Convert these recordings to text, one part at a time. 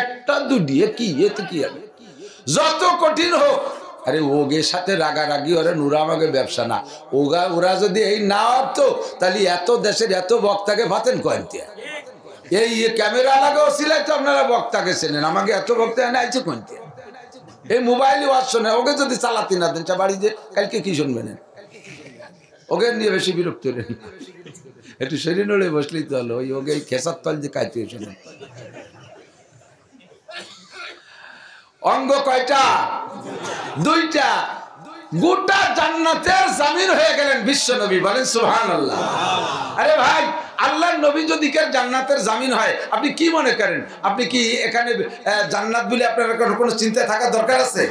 একটা দুডিয়ে কি এতে কি হবে, যত কঠিন হোক। আরে ওগের সাথে রাগারাগি ওরা নুরামাগে ব্যবসা না, ওরা যদি এই না হতো তাহলে এত দেশের এত বক্তাকে ভাতেন কয়েনতে। এই ক্যামেরা লাগাও ছিলাই তো আপনারা বক্তাকে চেনেন, আমাকে এত বক্তা আইছে কয়েনতে। এই মোবাইলে ওয়াজ শোনে, ওকে যদি চালাতে না দেন বাড়ি যে কালকে কি শুনবেন, ওকে নিয়ে বেশি বিরক্ত নেই। একটু শরীর নড়ে বসলেই তো হলো, ওই ওকে খেসার তল যে কাইতে শোনেন। অঙ্গ কয়টা? দুইটা। গোটা জান্নাতের জামিন হয়ে গেলেন বিশ্ব নবী, বলেন সুবহানাল্লাহ। আরে ভাই, আল্লাহর নবী যদি কেউ জান্নাতের জামিন হয়, আপনি কি মনে করেন? আপনি কি এখানে জান্নাত বলে আপনার কোনো চিন্তা থাকার দরকার আছে?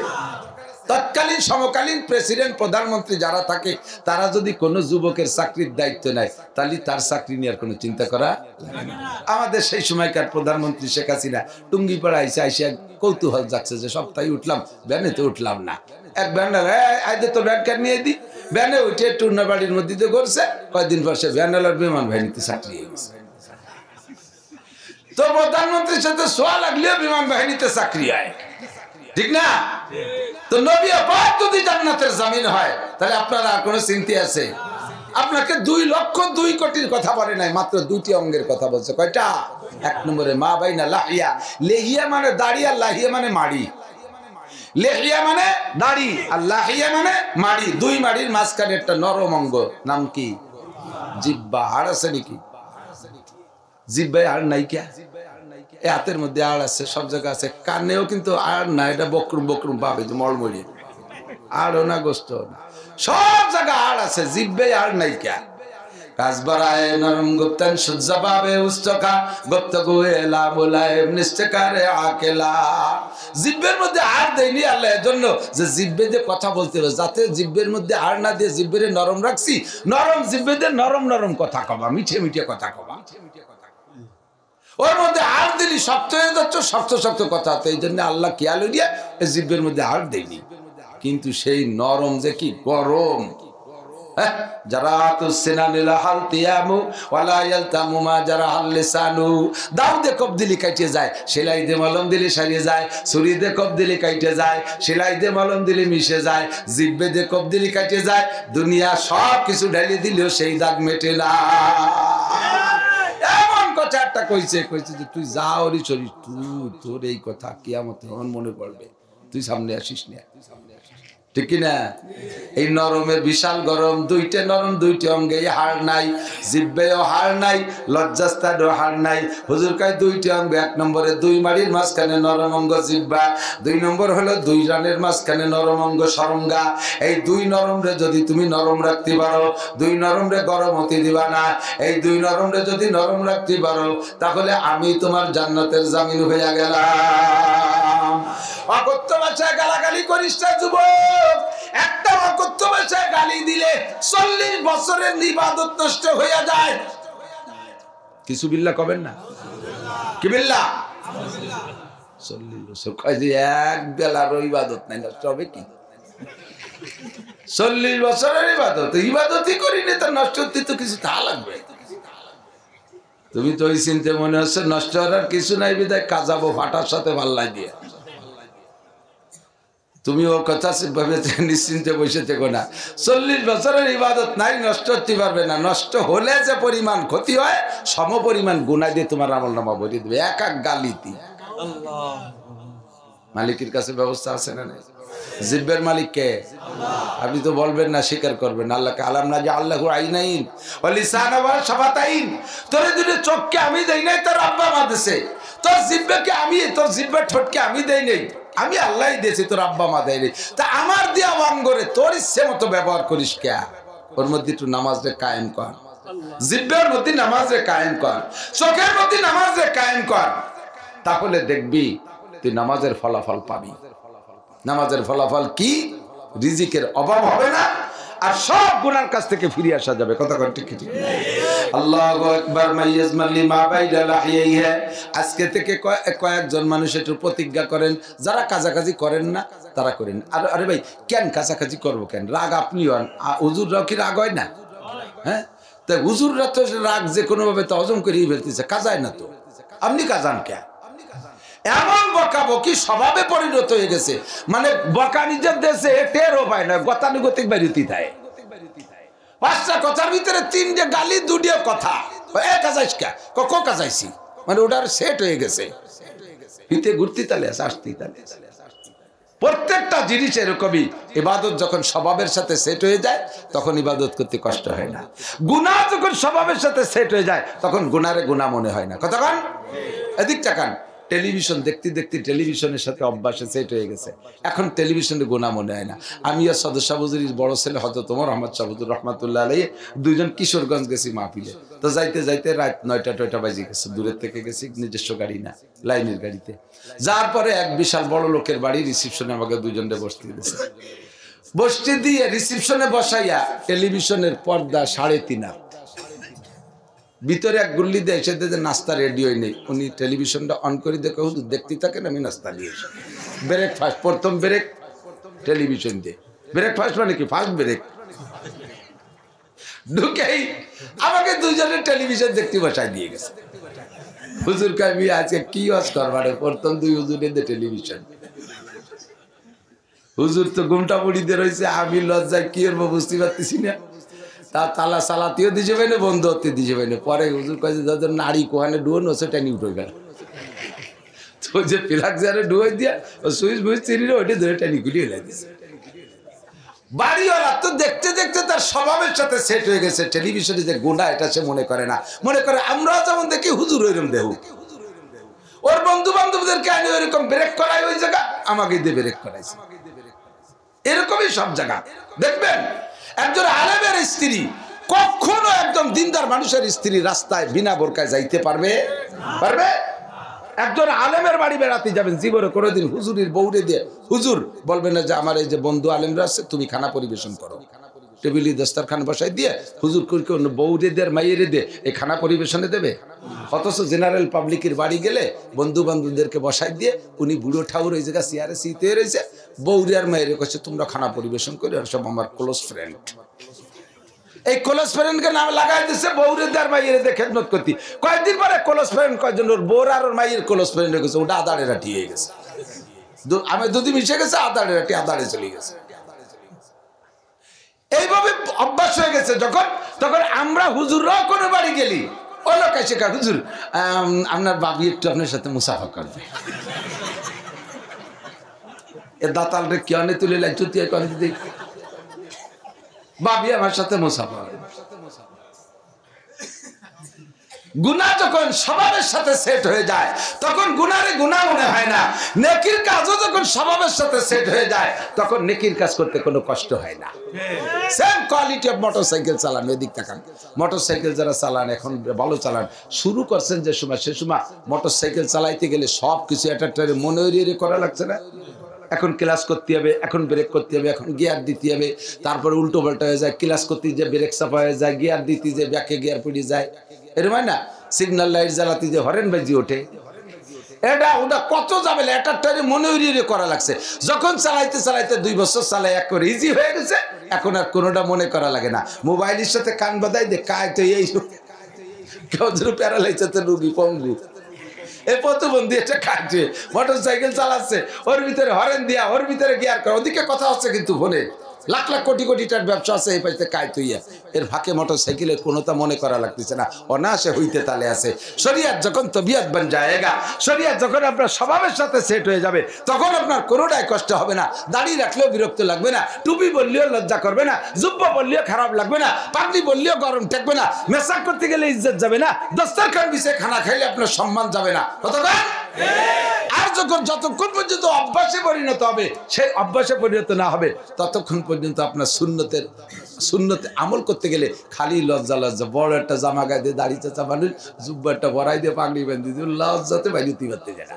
তৎকালীন সমকালীন প্রেসিডেন্ট প্রধানমন্ত্রী যারা থাকে, তারা যদি কোনো যুবকের চাকরির দায়িত্ব নেয়, তাহলে তার চাকরি নিয়ে আর কোনো চিন্তা করা। আমাদের সেই সময়কার প্রধানমন্ত্রী শেখ হাসিনা টুঙ্গিপাড়া আইসা কৌতূহল যাচ্ছে যে সপ্তাহে উঠলাম, ভ্যানে তো উঠলাম না। এক ভ্যানার আইতে তো ভ্যান কার নিয়ে দিই, ভ্যানে উঠে টুর্না বাড়ির মধ্যে দিয়ে করছে, কয়েকদিন পর সে ভ্যানালার বিমান বাহিনীতে চাকরি হয়ে গেছে। তো প্রধানমন্ত্রীর সাথে সোয়া লাগলেও বিমান বাহিনীতে চাকরি হয়, ঠিক না? তো নবী পাক যদি জান্নাতের জামিন হয়, তাহলে আপনার আর কোনো চিন্তা আছে? আপনাকে 2,02,000,000 কথা বলে নাই, মাত্র দুইটি অঙ্গের কথা বলছে। কয়টা? এক নম্বরে মা বাইনা লাহিয়া, লেহিয়া মানে দাড়ি, আর লাহিয়া মানে মাড়ি। লেহিয়া মানে দাড়ি, আর লাহিয়া মানে মাড়ি। দুই মাড়ির মাঝখানে একটা নরম অঙ্গ, নাম কি? জিহ্বা। হাড় আছে নাকি? জিহ্বায় হাড় নাই কে? হাতের মধ্যে আড় আছে, সব জায়গায় আছে। কানেও কিন্তু আড় না, এটা বকরুম বকরুম পাবে, যে মলমলিয়ে আড়ও না, গোস্ত না, সব জায়গায় আড় আছে, জিহ্বে আড় নাই কে? কাজবারায় নরম গুপ্তান সুজাবে উস্তকা গুপ্ত গোয়েলা বলায় নিশ্চকারে আকেলা। জিহ্বের মধ্যে আড় দেয়নি আল্লাহ এর জন্য যে জিহ্বে যে কথা বলতে হবে, যাতে জিহ্বের মধ্যে আড় না দিয়ে জিহ্বের নরম রাখছি, নরম জিহ্বে দিয়ে নরম নরম কথা কবা, মিঠে মিঠে কথা কবা। ওর মধ্যে আড় দিলি শক্ত হয়ে যাচ্ছ, শক্ত শক্ত কথা। এই জন্য আল্লাহ খেয়াল দিয়ে জিহ্বের মধ্যে আড় দেয়নি, কিন্তু সেই নরম যে কি গরম। যারা তো সেনানিলা হাল তিয়ামু ওয়ালা ইয়ালতামু মা যারা হাল লিসানু। দাও দে কব দিলি কাটে যায়, সেলাই দে মলম দিলে সারিয়ে যায়। ছুরি দে কব দিলি কাটে যায়, সেলাই দে মলম দিলে মিশে যায়। জিহ্বে দে কব দিলি কাটে যায়, দুনিয়া সব কিছু ঢেলে দিলেও সেই দাগ মেটে না। এমন কথা একটা কইছে যে তুই যা ওরি চলি, তুই তোর এই কথা কিয়ামত তখন মনে পড়বে, তুই সামনে আসিস না, ঠিক কিনা? এই নরমের বিশাল গরম, দুইটা নরম, দুইটি অঙ্গে হাড় নাই, জিহ্বেও হাড় নাই, লজ্জাস্থানেও হাড় নাই। হুজুর কয় দুইটি অঙ্গ, এক নম্বরে দুই মাড়ির মাঝখানে নরম অঙ্গ জিহ্বা, দুই নম্বর হলো দুই রানের মাঝখানে নরম অঙ্গ সরঙ্গা। এই দুই নরমরে যদি তুমি নরম রাখতে পারো, দুই নরমরে গরম হতে দিবা না, এই দুই নরমরে যদি নরম রাখতে পারো, তাহলে আমি তোমার জান্নাতের জামিন হইয়া গেলাম। অকথ্য ভাষায় গালাগালি করিস না যুবক, একটা অকথ্য ভাষায় গালি দিলে 40 বছরের ইবাদত নষ্ট হয়ে যায়। কিছু বিল্লাহ কবেন না? কি বিল্লাহ? 40 বছর কয় যে এক বেলার ইবাদত নাই, নষ্ট হবে কি? 40 বছরের ইবাদতই করিনি, তো নষ্ট হতে তো কিছু তা লাগবে। তুমি তো ওই চিন্তা মনে হচ্ছে নষ্ট হওয়ার কিছু নাই, বিদায় কাজাবো ফাটার সাথে পাল্লাই দিয়ে। তুমি ওর কথা নিশ্চিন্তে বসে থেকো না। 40 বছরের ইবাদত নাই, নষ্ট হতে পারবে না। নষ্ট হলে যে পরিমাণ ক্ষতি হয়, সম পরিমাণ গুনাহ দিয়ে তোমার আমলনামা ভরে দেবে এক এক গালিতে। মালিকের কাছে ব্যবস্থা আছে না? নাই? জিহ্বের মালিক কে? আপনি তো বলবেন না, স্বীকার করবেন আল্লাহকে। আলাম না যে আল্লাহু আইনাইন ওয়া লিসানা ওয়া শাফাতাইন। তোর দুটো চোখকে আমি দেই নাই, তোর আব্বা মা দিয়েছে। তোর জিহ্বাকে আমি, তোর জিহ্বার ঠোঁটকে আমি দেই নাই, আমি আল্লাহই দিয়েছি, তোর আব্বা মা দেয়নি। তা আমার দিয়া মন করে তোর ইচ্ছে মতো ব্যবহার করিস কে? ওর মধ্যে একটু নামাজে কায়েম কর, জিহ্বার মধ্যে নামাজে কায়েম কর, চোখের মধ্যে নামাজে কায়েম কর, তাহলে দেখবি তুই নামাজের ফলাফল পাবি। নামাজের ফলাফল কি? রিজিকের অভাব হবে না, আর সব গুনার কাছ থেকে ফিরে আসা যাবে। কথা কন ঠিক ঠিক? আল্লাহু আকবার। মাইয়াজমান লিমা বাইনা লাহিয়াইহা। আজকে থেকে কয়েকজন মানুষ একটু প্রতিজ্ঞা করেন, যারা কাজাকাজি করেন না তারা করেন। আর আরে ভাই, কেন কাজাকাজি করবো কেন? রাগ আপনি হন, হুজুররাও কি রাগ হয় না? হ্যাঁ, তাই হুজুররা তো রাগ যে কোনো ভাবে তো হজম করেই ফেলতেছে, কাজায় না তো। আপনি কাজান কে? এমন বকাবকি স্বভাবে পরিণত হয়ে গেছে, মানে বকা নিজের দেশে টেরও পায় না, গতানুগতিক বাড়িতে থাকে। 5টা কথার ভিতরে 3টে গালি 2টে কথা, কাজাইছি, মানে ওটার সেট হয়ে গেছে। হিতে ঘুরতে তালে আসতে তালে প্রত্যেকটা জিনিস এরকমই। ইবাদত যখন স্বভাবের সাথে সেট হয়ে যায় তখন ইবাদত করতে কষ্ট হয় না। গুনাহ যখন স্বভাবের সাথে সেট হয়ে যায় তখন গুনারে গুনাহ মনে হয় না। কতক্ষণ এদিক তাকান, টেলিভিশন দেখতে দেখতে টেলিভিশনের সাথে অভ্যাসে সেট হয়ে গেছে, এখন টেলিভিশনে গুনাহ মনে হয় না। আমি আর সদর শাহ হুজুরির বড় ছেলে হযরত ওমর আহমদ শাহ হুজুর রহমাতুল্লাহ আলাইহি দুইজন কিশোরগঞ্জ গেছি মাহফিলে। তো যাইতে যাইতে রাত 9টা বাজে গেছে, দূরের থেকে গেছি, নিজস্ব গাড়ি না, লাইনের গাড়িতে। যার পরে এক বিশাল বড় লোকের বাড়ি রিসিপশনে আমাকে দুইজনে বসতে দিয়েছে। বসতে দিয়ে রিসিপশনে বসাইয়া টেলিভিশনের পর্দা 3.5 হাত, ভিতরে এক গুল্লি দিয়ে এসে যে নাস্তা রেডি হয় নেই, উনি টেলিভিশনটা অন করে দেখে হুজুর দেখতে থাকেন, আমি নাস্তা নিয়ে এসে ব্রেকফাস্ট, প্রথম ব্রেক টেলিভিশন দিয়ে। ব্রেকফাস্ট মানে কি ফার্স্ট ব্রেক। ঢুকেই আমাকে দুজনে টেলিভিশন দেখতে বসাই দিয়ে গেছে। হুজুর কামি আজকে কি ওয়াজ করবার, প্রথম 2 হুজুরের টেলিভিশন। হুজুর তো ঘুমটা মুড়িতে রয়েছে, আমি লজ্জায় কি করবো বুঝতে পারতেছি না। তা তালা সালাতিও দিয়ে যাবে না, বন্ধ হতে দিয়ে যাবে না। পরে হুজুর কাছে যাদের নারী কোহানে ডুয়োন ও সেটা নিয়ে উঠে গেল, তো যে প্লাগ জারে ডুয়ে দিয়া ও সুইচ বুইচ চিনি না, ওইটা ধরে টানি গুলিয়ে লাগিয়েছে। বাড়িওয়ালা তো দেখতে দেখতে তার স্বভাবের সাথে সেট হয়ে গেছে। টেলিভিশনে যে গুনাহ এটা সে মনে করে না, মনে করে আমরা যেমন দেখি হুজুর ওইরকম দেহ। ওর বন্ধু বান্ধবদেরকে আনি ওইরকম ব্রেক করায়, ওই জায়গা আমাকে দিয়ে ব্রেক করাইছে। এরকমই সব জায়গা দেখবেন। একজন আলেমের স্ত্রী কখনো একদম দিনদার মানুষের স্ত্রী রাস্তায় বিনা বোরকায় যাইতে পারবে? একজন আলেমের বাড়ি বেড়াতে যাবেন, জীবনে কোনোদিন হুজুরের বউরে দিয়ে হুজুর বলবেন না যে আমার এই যে বন্ধু আলেমরা আছে তুমি খানা পরিবেশন করো, টেবিলি দস্তারখান বসাই দিয়ে হুজুর করে অন্য বউরে দিয়ে মাইয়েরে দিয়ে এই খানা পরিবেশনে দেবে? অথচ জেনারেল পাবলিকের বাড়ি গেলে বন্ধু বান্ধবদেরকে বসাই দিয়ে উনি বুড়ো ঠাউর ওই জায়গা চেয়ারে শীতে রয়েছে, বউরে আর মাইয়েরে কাছে তোমরা খানা পরিবেশন করে, আর সব আমার ক্লোজ ফ্রেন্ড। এই ক্লোজ ফ্রেন্ডকে নাম লাগাই দিচ্ছে বউরে আর মাইয়ের দিয়ে খেদমত করতে। কয়েকদিন পরে ক্লোজ ফ্রেন্ড কয়েকজন ওর বউর আর ওর মাইয়ের ক্লোজ ফ্রেন্ড হয়ে গেছে, ওটা আদাড়ে রাটি হয়ে গেছে। আমি দুদি মিশে গেছে, আদাড়ে রাটি আদাড়ে চলে গেছে। এইভাবে অভ্যাস হয়ে গেছে যখন, তখন আমরা হুজুররাও কোনো বাড়ি গেলি ও লোক এসে কা হুজুর আপনার বাবি একটু আপনার সাথে মুসাফা করবে, এ দাতাল রে কি অনে তুলে লাই চুতি কন দিদি বাবি আমার সাথে মুসাফা। গুনাহ যখন স্বভাবের সাথে সেট হয়ে যায় তখন গুনারে গুনাহ মনে হয় না। নেকির কাজও যখন স্বভাবের সাথে সেট হয়ে যায় তখন নেকির কাজ করতে কোনো কষ্ট হয় না। সেম কোয়ালিটি অফ মোটরসাইকেল চালান, এদিক তাকান। মোটরসাইকেল যারা চালান এখন ভালো চালান, শুরু করছেন যে সময় সে সময় মোটরসাইকেল চালাইতে গেলে সব কিছু একটা মনে হইরে করা লাগছে না? এখন ক্লাস করতে হবে, এখন ব্রেক করতে হবে, এখন গিয়ার দিতে হবে, তারপরে উল্টো পাল্টা হয়ে যায়, ক্লাস করতে যে ব্রেক চাপা হয়ে যায়, গিয়ার দিতে যে ব্যাকে গিয়ার পড়ে যায়, এরকম হয় না? সিগন্যাল লাইট জ্বালাতে যে হরেন বাজি ওঠে, এটা ওটা কত যাবে একটা মনে হইরে করা লাগছে। যখন চালাইতে চালাইতে 2 বছর চালাই এক করে ইজি হয়ে গেছে, এখন আর কোনোটা মনে করা লাগে না। মোবাইলের সাথে কান বাদাই দে কায় তো এই কেউ যেন প্যারালাইজাতে রুগী পঙ্গু, এ প্রতিবন্ধী এটা কাটছে, মোটরসাইকেল চালাচ্ছে, ওর ভিতরে হরেন দিয়া, ওর ভিতরে গিয়ার করা, ওদিকে কথা হচ্ছে কিন্তু ফোনে লাখ লাখ কোটি কোটি টাকার ব্যবসা আছে, এই পাশে কায় তুইয়া, এর ফাঁকে মোটরসাইকেলের কোনোটা মনে করা লাগতেছে না, অনায়াসে হইতে তালে আছে। শরিয়াত যখন তবিয়ত বন যায়গা, শরিয়াত যখন আপনার স্বভাবের সাথে সেট হয়ে যাবে তখন আপনার কোনোটাই কষ্ট হবে না। দাড়ি রাখলেও বিরক্ত লাগবে না, টুপি বললেও লজ্জা করবে না, জুব্বা বললেও খারাপ লাগবে না, পাগড়ি বললেও গরম ঠেকবে না, মেসাক করতে গেলে ইজ্জত যাবে না, দস্তরখান বিছে খানা খাইলে আপনার সম্মান যাবে না। কতক্ষণ? আর যখন যতক্ষণ পর্যন্ত অভ্যাসে পরিণত হবে, সেই অভ্যাসে পরিণত না হবে ততক্ষণ পর্যন্ত আপনার সুন্নতে আমল করতে গেলে খালি লজ্জা লজ্জা। বড় একটা জামা গায়ে দিয়ে দাড়ি চাচা মানুষ জুব্বা একটা বড়াই দিয়ে পাগড়ি বেঁধে দিয়ে লজ্জাতে বাইরে করতে যায় না।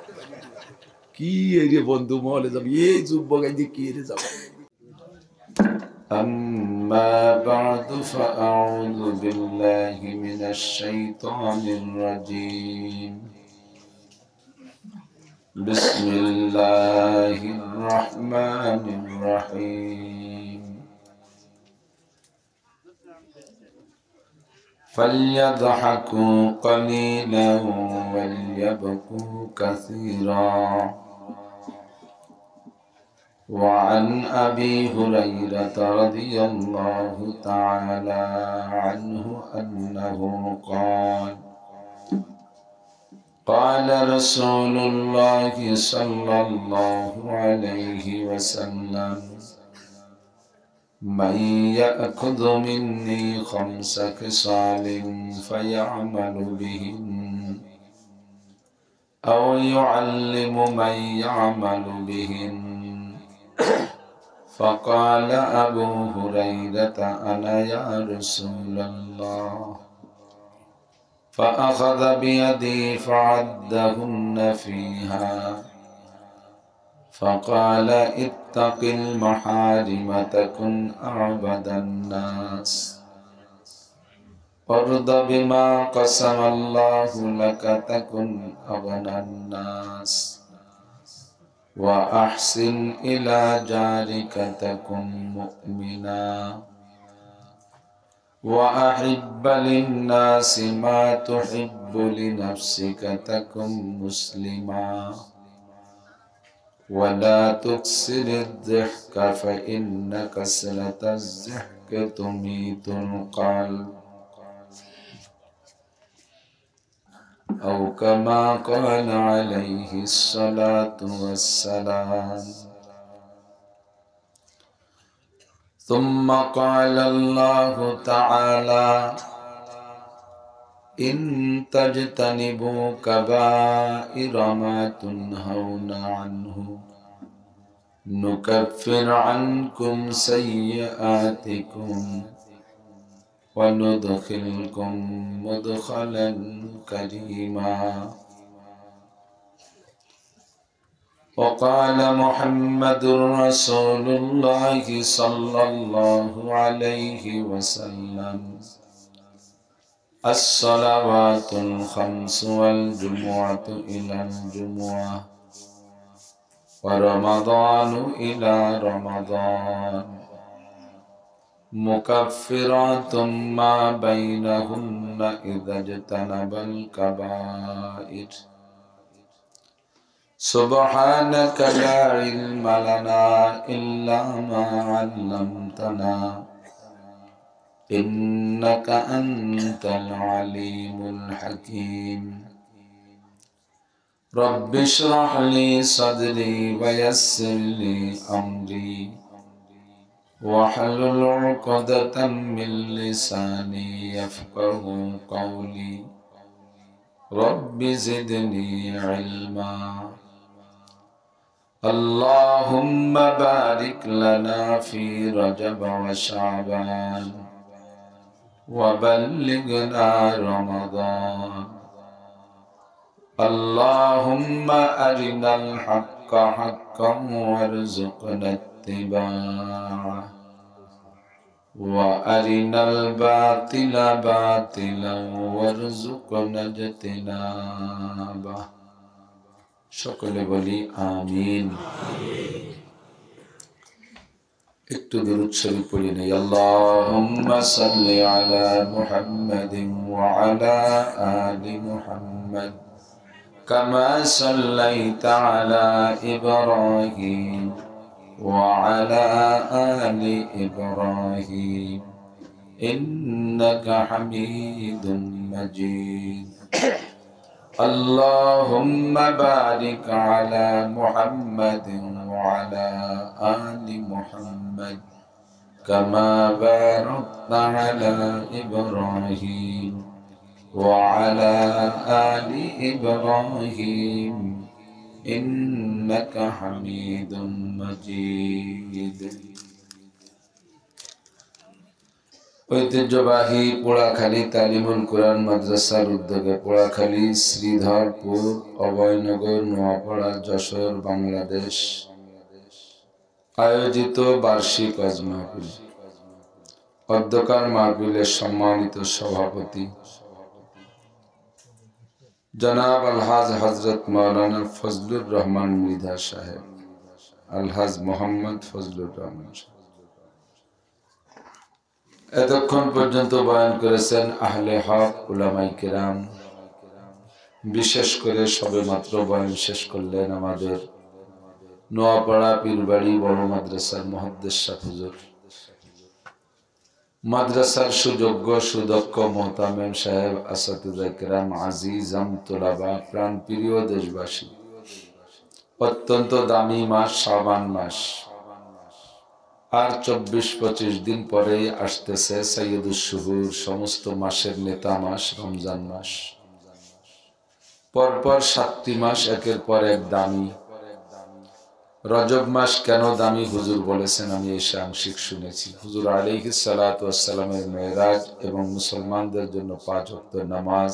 কি এই রে বন্ধু মহলে যাবে, এই জুব্বা গায়ে দিয়ে কি রে যাবে। أما بعد فأعوذ بالله من الشيطان الرجيم بسم الله الرحمن الرحيم فليضحكوا قليلا وليبكوا كثيرا. وعن أبي هريرة رضي الله تعالى عنه أنه قال قال رسول الله صلى الله عليه وسلم من يأخذ مني 5 خصال فيعمل بهن أو يعلم من يعمل بهن. فقال أبو هريرة أنا يا رسول الله. فأخذ بيدي فعدهن فيها فقال اتق المحارم تكن أعبد الناس وارض بما قسم الله لك تكن أغنى الناس وأحسن إلى جارك تكن مؤمنا وأحب للناس ما تحب لنفسك تكن مسلما ولا تكسر الضحك فإن كسرة الضحك تميت القلب أو كما قال عليه الصلاة والسلام. ثم قال الله تعالى إن تجتنبوا كبائر ما تنهون عنه نكفر عنكم سيئاتكم وندخلكم مدخلا كريما. وقال محمد رسول الله صلى الله عليه وسلم الصلوات الخمس والجمعة إلى الجمعة ورمضان إلى رمضان مكفرات ما بينهن إذا اجتنب الكبائر. سبحانك لا علم لنا إلا ما علمتنا إنك أنت العليم الحكيم. رب اشرح لي صدري ويسر لي أمري واحلل عقدة من لساني يفقه قولي. رب زدني علما. اللهم بارك لنا في رجب وشعبان وبلغنا رمضان. اللهم أرنا الحق حقا وارزقنا اتباعه وأرنا الباطل باطلا وارزقنا اجتنابه. সকলে বলি আমিন। একটু দরুদ শরীফ পড়ি নেই। আল্লাহুম্মা সাল্লি আলা মুহাম্মাদিন ওয়া আলা আলি মুহাম্মাদ কামা সাল্লাইতা আলা ইব্রাহিম ওয়া আলা আলি ইব্রাহিম ইন্নাকা হামিদুম মাজিদ। اللهم بارك على محمد وعلى آل محمد كما باركت على إبراهيم وعلى آل إبراهيم إنك حميد مجيد। ঐতিহ্যবাহী পোড়াখালী তালিমুল কোরআন মাদ্রাসার উদ্যোগে পোড়াখালী শ্রীধরপুর অভয়নগর নোয়াপাড়া যশোর বাংলাদেশ আয়োজিত বার্ষিক ওয়াজ মাহফিল। অধ্যকার মাহফিলের সম্মানিত সভাপতি জনাব আলহাজ হযরত মাওলানা ফজলুর রহমান মৃধা সাহেব, আলহাজ মোহাম্মদ ফজলুর রহমান সাহেব, এতক্ষণ পর্যন্ত বয়ান করেছেন আহলে হক উলামায়ে কিরাম। বিশেষ করে সবে মাত্র বয়ান শেষ করলেন আমাদের নোয়াপাড়া পীরবাড়ি বড় মাদ্রাসার মুহাদ্দিস সাহেব হুজুর, মাদ্রাসার সুযোগ্য সুদক্ষ মোহতামিম সাহেব, আসাতিজা কিরাম, আজিজাম তোলাবা, প্রাণ প্রিয় দেশবাসী। অত্যন্ত দামি মাস শাবান মাস, আর 24-25 দিন পরেই আসতেছে সাইয়্যিদুশ শুহুর, সমস্ত মাসের নেতা মাস রমজান মাস। পরপর 7টি মাস একের পর এক দামি। রজব মাস কেন দামি হুজুর বলেছেন, আমি এসে আংশিক শুনেছি। হুজুর আলাইহিস সালাতু ওয়াস সালামের মেরাজ এবং মুসলমানদের জন্য 5 ওয়াক্ত নামাজ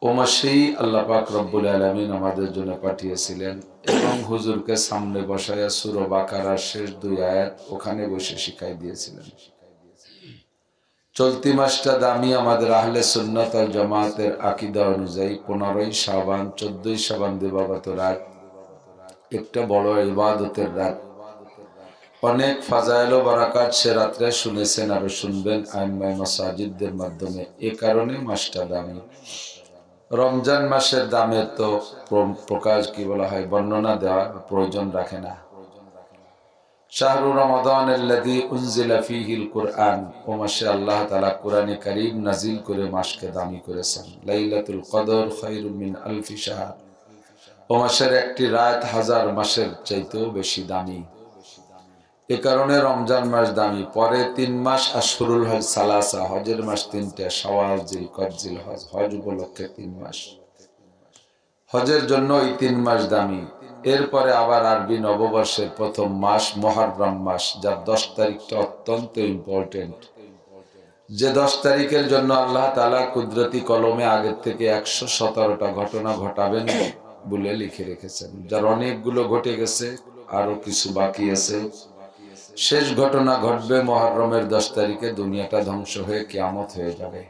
ও মাসেই আল্লাহ পাক রব্বুল আলামিন আমাদের জন্য পাঠিয়েছিলেন, এবং হুজুরকে সামনে বসায়া সূরা বাকারার শেষ 2 আয়াত ওখানে বসে শিখাই দিয়েছিলেন। চলতি মাসটা দামি আমাদের আহলে সুন্নাত ওয়াল জামাতের আকীদা অনুযায়ী 15ই শাবান 14ই শাবান দিবাগত রাত একটা বড় ইবাদতের রাত। অনেক ফাজাইল ও বারাকাত সে রাত্রে শুনেছেন, আরো শুনবেন আইম্মায়ে মাসাজিদদের মাধ্যমে। এ কারণে মাসটা দামি। রমজান মাসের দামের তো প্রকাশ কি বলা হয়, বর্ণনা দেওয়া প্রয়োজন রাখে না। শাহরু রমাদান আল্লাযী উনজিলা ফীহিল কুরআন, ও মাসে আল্লাহ তাআলা কুরআনে কারীম নাজিল করে মাসকে দামি করেছেন। লাইলাতুল কদর খায়রুম মিন আলফি শাহর, ও মাসের একটি রাত 1000 মাসের চাইতেও বেশি দামি। এ কারণে রমজান মাস দামি। পরে 3 মাস আশহুরুল হজ সালাসা, হজের মাস 3টা, শাওয়াল, জিলকদ, জিলহজ, হজ উপলক্ষে 3 মাস। হজের জন্য এই 3 মাস দামি। এরপরে আবার আরবি নববর্ষের প্রথম মাস মুহররম মাস, যার 10 তারিখটা অত্যন্ত ইম্পর্টেন্ট। যে 10 তারিখের জন্য আল্লাহ তাআলা কুদরতি কলমে আগের থেকে 117টা ঘটনা ঘটাবেন বলে লিখে রেখেছেন, যার অনেকগুলো ঘটে গেছে, আরো কিছু বাকি আছে। শেষ ঘটনা ঘটবে মুহররমের 10 তারিখে, দুনিয়াটা ধ্বংস হয়ে কিয়ামত হয়ে যাবে।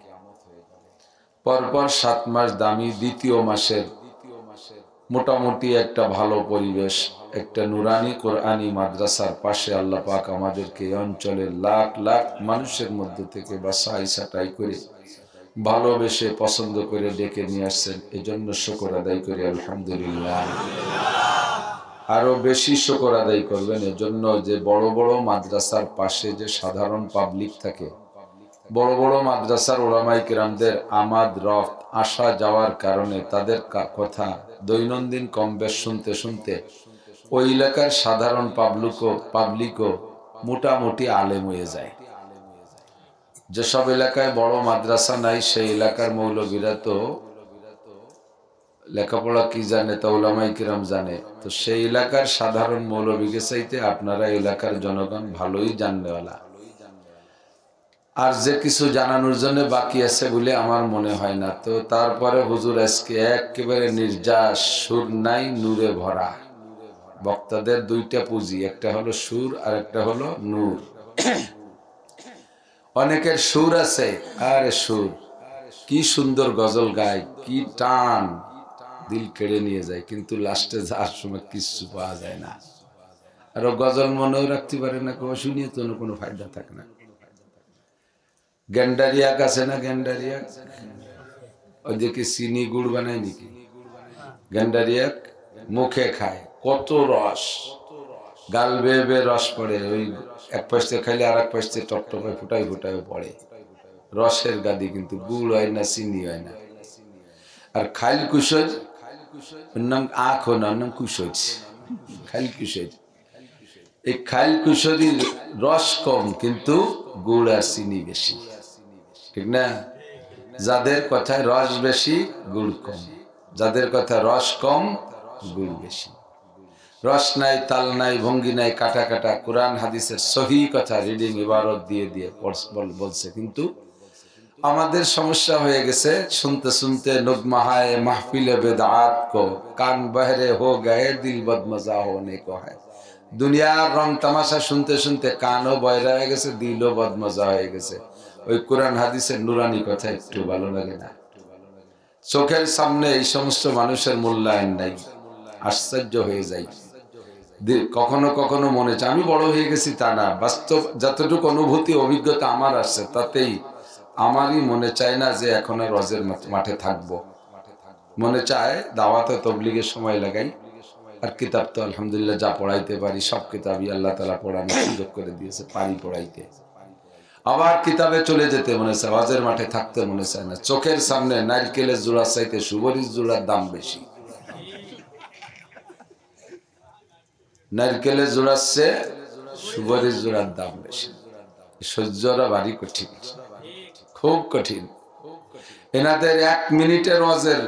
পরপর 7 মাস দামি। দ্বিতীয় মাসের মোটামুটি একটা ভালো পরিবেশ, একটা নুরানি কোরআনী মাদ্রাসার পাশে আল্লাহ পাক আমাদেরকে এই অঞ্চলের লাখ লাখ মানুষের মধ্যে থেকে বাছাই ছাঁটাই করে ভালোবেসে পছন্দ করে ডেকে নিয়ে আসছেন। এজন্য শুকর আদায় করি আলহামদুলিল্লাহ। আরো বেশি শুকর আদায় করবেন এজন্য যে বড় বড় মাদ্রাসার পাশে যে সাধারণ পাবলিক থাকে, বড় বড় মাদ্রাসার উলামায়ে কিরামদের আমাদ রফত আসা যাওয়ার কারণে তাদের কথা দৈনন্দিন কম বেশ শুনতে শুনতে ওই এলাকার সাধারণ পাবলিকও মোটামুটি আলেম হয়ে যায়। যেসব এলাকায় বড় মাদ্রাসা নাই সেই এলাকার মৌলবীরা তো লেখাপড়া কি জানে তা উলামায়ে কিরাম জানে, তো সেই এলাকার সাধারণ মৌলবীকে চাইতে আপনারা এলাকার জনগণ ভালোই জাননেওয়ালা। আর যে কিছু জানানোর জন্য বাকি আছে বলে আমার মনে হয় না। তো তারপরে হুজুর আজকে একেবারে নির্যাস, সুর নাই নূরে ভরা। বক্তাদের 2টা পুঁজি, একটা হলো সুর আর একটা হলো নূর। অনেকের সুর আছে, আরে সুর কি সুন্দর গজল গায়, কি টান, দিল কেড়ে নিয়ে যায়, কিন্তু লাস্টে যাওয়ার সময় কিছু পাওয়া যায় না। আর গজল মনেও রাখতে পারে না, শুনিয়ে তো কোনো ফায়দা থাকে না। গেন্ডারিয়াক আছে না, গেন্ডারিয়াক ওই যে কি চিনি গুড় বানায় নাকি, গেন্ডারিয়াক মুখে খায়, কত রস, গাল বেয়ে বেয়ে রস পড়ে, ওই এক পাশে খাইলে আর এক পাশে টপটপে ফুটাই ফুটাই পড়ে, রসের গাদি, কিন্তু গুড় হয় না, চিনি হয় না। আর খাইল কুশোর, ওর নাম আখো না, ওর নাম কুশোর, খাইল কুশোর। এই খাইল কুশোরির রস কম, কিন্তু গুড় আর চিনি বেশি, ঠিক না? যাদের কথায় রস বেশি গুড় কম, যাদের কথা রস কম গুড় বেশি। রস নাই, তাল নাই, ভঙ্গি নাই, কাটা কাটা কোরআন হাদিসের সহি কথা রিডিং ইবারত দিয়ে দিয়ে বলছে, কিন্তু আমাদের সমস্যা হয়ে গেছে শুনতে শুনতে নগমাহায় মাহফিলে বেদাত কো কান বহরে হো গয়ে দিল বদমজা হোনে কো হ্যায়। দুনিয়ার রং তামাশা শুনতে শুনতে কানও বয়রা হয়ে গেছে, দিলও বদমজা হয়ে গেছে। ওই কোরআন হাদিসের নুরানি কথা একটু ভালো লাগে না। চোখের সামনে এই সমস্ত মানুষের মূল্যায়ন নাই, আশ্চর্য হয়ে যায়। কখনো কখনো মনে চায়, আমি বড় হয়ে গেছি তা না, বাস্তব যতটুকু অনুভূতি অভিজ্ঞতা আমার আসছে তাতেই আমারই মনে চায় না যে এখন আর হজের মাঠে থাকবো। মনে চায় দাওয়াতে তবলিগের সময় লাগাই, আর কিতাব তো আলহামদুলিল্লাহ যা পড়াইতে পারি সব কিতাবই আল্লাহ তাআলা পড়ানোর সুযোগ করে দিয়েছে, পারি পড়াইতে। আবার কিতাবে চলে যেতে মনে চায়, হজের মাঠে থাকতে মনে চায় না। চোখের সামনে নারকেলের জোড়ার চাইতে সুবরির জোড়ার দাম বেশি। নারকেলের জোড়ার চেয়ে সুবরির জোড়ার দাম বেশি। সহ্যরা ভারী কঠিন, খুব কঠিন। এনাদের 1 মিনিটের ওয়াজের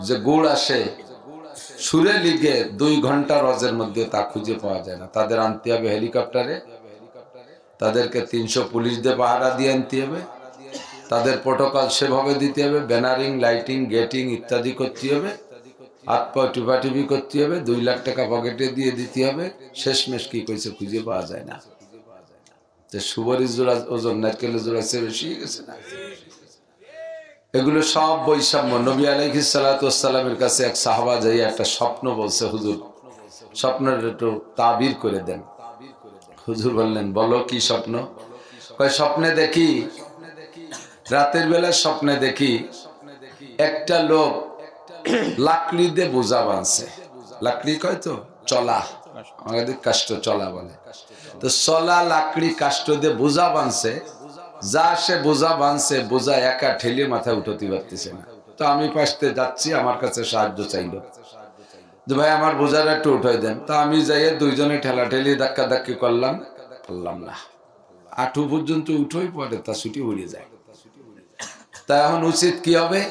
যে গুড় আসে সুরে লিগে 2 ঘন্টা ওয়াজের মধ্যে তা খুঁজে পাওয়া যায় না। তাদের আনতে হবে হেলিকপ্টারে, তাদেরকে 300 পুলিশ দিয়ে পাহারা দিয়ে আনতে হবে, তাদের প্রোটোকল সেভাবে দিতে হবে, ব্যানারিং, লাইটিং, গেটিং ইত্যাদি করতে হবে, হাত পা টিপাটিপি করতে হবে, 2 লাখ টাকা পকেটে দিয়ে দিতে হবে। শেষমেশ কি কইছে খুঁজে পাওয়া যায় না। যে সুবরির জোড়া ওজন নারকেলের জোড়া চেয়ে বেশি গেছে না। এগুলো সব বৈষম্য। নবী আলাইহিস সালাতু ওয়াস সালামের কাছে এক সাহাবা যাই একটা স্বপ্ন বলছে, হুজুর স্বপ্নের একটু তাবির করে দেন। হুজুর বললেন, বলো কি স্বপ্ন? কয়, স্বপ্নে দেখি, রাতের বেলা স্বপ্নে দেখি একটা লোক লাকড়ি দিয়ে বোঝা বাঁধছে। লাকড়ি কয় তো চলা, আমাদের কাষ্ঠ চলা বলে, তো চলা লাকড়ি কাষ্ঠ দিয়ে বোঝা বাঁধছে। যা সে বোঝা বাঁধছে, বোঝা একা ঠেলে মাথায় উঠাতে পারতেছে না। তো আমি পাশতে যাচ্ছি, আমার কাছে সাহায্য চাইল যে ভাই আমার বোঝাটা একটু উঠাই দেন। তা আমি যাইয়ে 2 জনে ঠেলা ঠেলি ধাক্কা ধাক্কি করলাম, পারলাম না। আঁটু পর্যন্ত উঠোই পরে তা ছুটি উড়ে যায়। তা এখন উচিত কি হবে?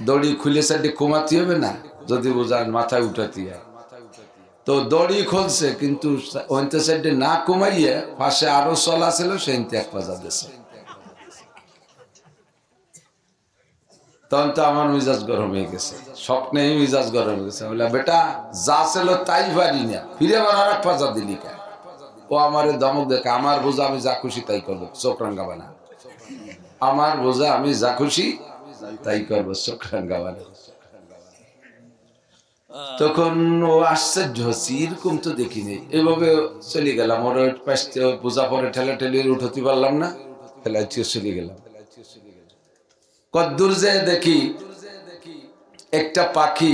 দড়ি খুলে সাইডে কমাতে হবে না, যদি বোঝার মাথায় উঠাতে হয়। তো দড়ি খুলছে, কিন্তু ওইতে সাইডে না কমাইয়ে পাশে আরো চলা ছিল, সেইতে এক পাজা দিয়েছে। তখন তো আমার মিজাজ গরম হয়ে গেছে, স্বপ্নেই মিজাজ গরম হয়ে গেছে। বললাম, বেটা যা ছিল তাই পারি না, ফিরে আবার আর এক পাজা দিলি কেন? ও আমারে ধমক দেখে, আমার বোঝা আমি যা খুশি তাই করবো, চোখ রাঙ্গাবা না। আমার বোঝা আমি যা খুশি তাই করবো, চোখ রাঙ্গাবা না। তখন ও আশ্চর্য হচ্ছে, এরকম তো দেখিনি। এভাবে চলে গেলাম, ওর বোঝা পরে ঠেলা ঠেলি উঠতে পারলাম না, ফেলাই চলে গেলাম। কদ্দূর যে দেখি একটা পাখি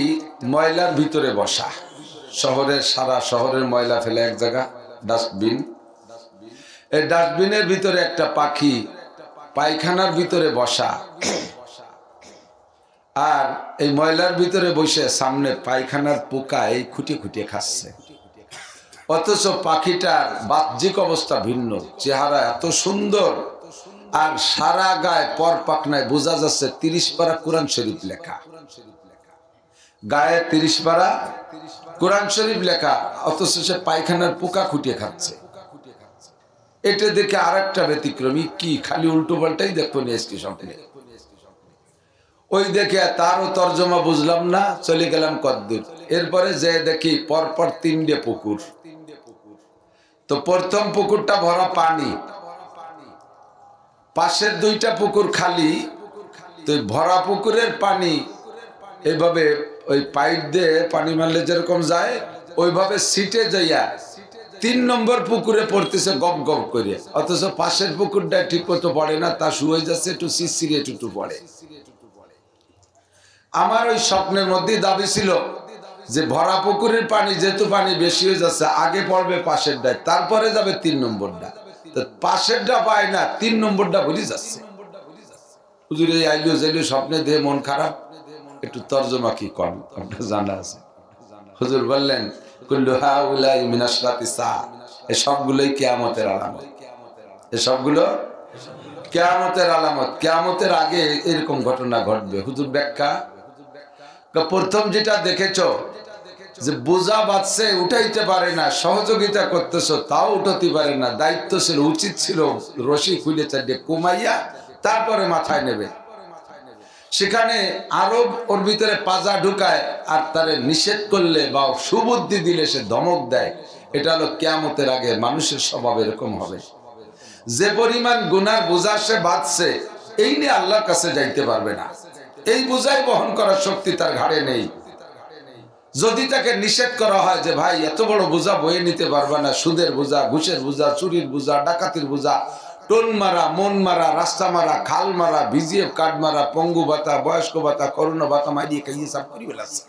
ময়লার ভিতরে বসা। শহরের সারা শহরের ময়লা ফেলে এক জায়গা ডাস্টবিন, এই ডাস্টবিনের ভিতরে একটা পাখি পায়খানার ভিতরে বসা, আর এই ময়লার ভিতরে বসে সামনে পায়খানার পোকা এই খুঁটিয়ে খুঁটিয়ে খাচ্ছে। অথচ পাখিটার বাহ্যিক অবস্থা ভিন্ন, চেহারা এত সুন্দর, আর সারা গায়ে পর পাখনায় বোঝা যাচ্ছে 30 পারা কোরআন শরীফ লেখা, গায়ে 30 পারা কোরআন শরীফ লেখা, অথচ সে পায়খানার পোকা খুঁটিয়ে খাচ্ছে। এটা দেখে আর একটা ব্যতিক্রমী, কি খালি উল্টো পাল্টাই দেখো নিয়ে এসছি স্বপ্নে। ওই দেখে তারও তর্জমা বুঝলাম না, চলে গেলাম কদ্দূর। এরপরে যে দেখি পরপর 3টে পুকুর। তো প্রথম পুকুরটা ভরা পানি, পাশের 2টা পুকুর খালি। তো ভরা পুকুরের পানি এইভাবে ওই পাইপ দিয়ে পানি মারলে যেরকম যায়, ওইভাবে সিটে যাইয়া 3 নম্বর পুকুরে পড়তেছে গপ গপ করে। অথচ পাশের পুকুরটা ঠিক মতো পড়ে না, তা শুয়ে যাচ্ছে, একটু শিরশিরে টুটু পড়ে। আমার ওই স্বপ্নের মধ্যেই দাবি ছিল যে ভরা পুকুরের পানি যেহেতু পানি বেশি হয়ে যাচ্ছে, আগে পড়বে পাশেরটায়, তারপরে যাবে 3 নম্বরটা। তো পাশেরটা পায় না, 3 নম্বরটা ভুলে যাচ্ছে। হুজুর এই আইলো যাইলো স্বপ্নে দিয়ে মন খারাপ, একটু তর্জমা কি কর, আপনার জানা আছে? হুজুর বললেন, কুল্লু হাউলাই মিনাশরাতিস সাআ, এই সবগুলোই কিয়ামতের আলামত। এই সবগুলো কিয়ামতের আলামত, কিয়ামতের আগে এরকম ঘটনা ঘটবে। হুজুর ব্যাখ্যা, প্রথম যেটা দেখেছো যে বোঝা বাঁধছে, উঠাইতে পারে না, সহযোগিতা করতেছো তাও উঠাতে পারে না, দায়িত্ব ছিল, উচিত ছিল রশি খুলে চারটে কমাইয়া তারপরে মাথায় নেবে। সেখানে আরো ওর ভিতরে পাজা ঢুকায়, আর তারে নিষেধ করলে বা সুবুদ্ধি দিলে সে ধমক দেয়। এটা হলো কিয়ামতের আগে মানুষের স্বভাব এরকম হবে। যে পরিমাণ গুনার বোঝা সে বাঁধছে, এই নিয়ে আল্লাহর কাছে যাইতে পারবে না। এই বোঝাই বহন করার শক্তি তার ঘাড়ে নেই। যদি তাকে নিষেধ করা হয় যে ভাই এত বড় বোঝা বয়ে নিতে পারবে না, সুদের বোঝা, ঘুষের বোঝা, চুরির বোঝা, ডাকাতির বোঝা, টোন মারা, মন মারা, রাস্তা মারা, খাল মারা, বিজিএফ কার্ড মারা, পঙ্গু ভাতা, বয়স্ক ভাতা, করোনা ভাতা মারিয়ে খাইয়ে সব করি বেলাচ্ছে।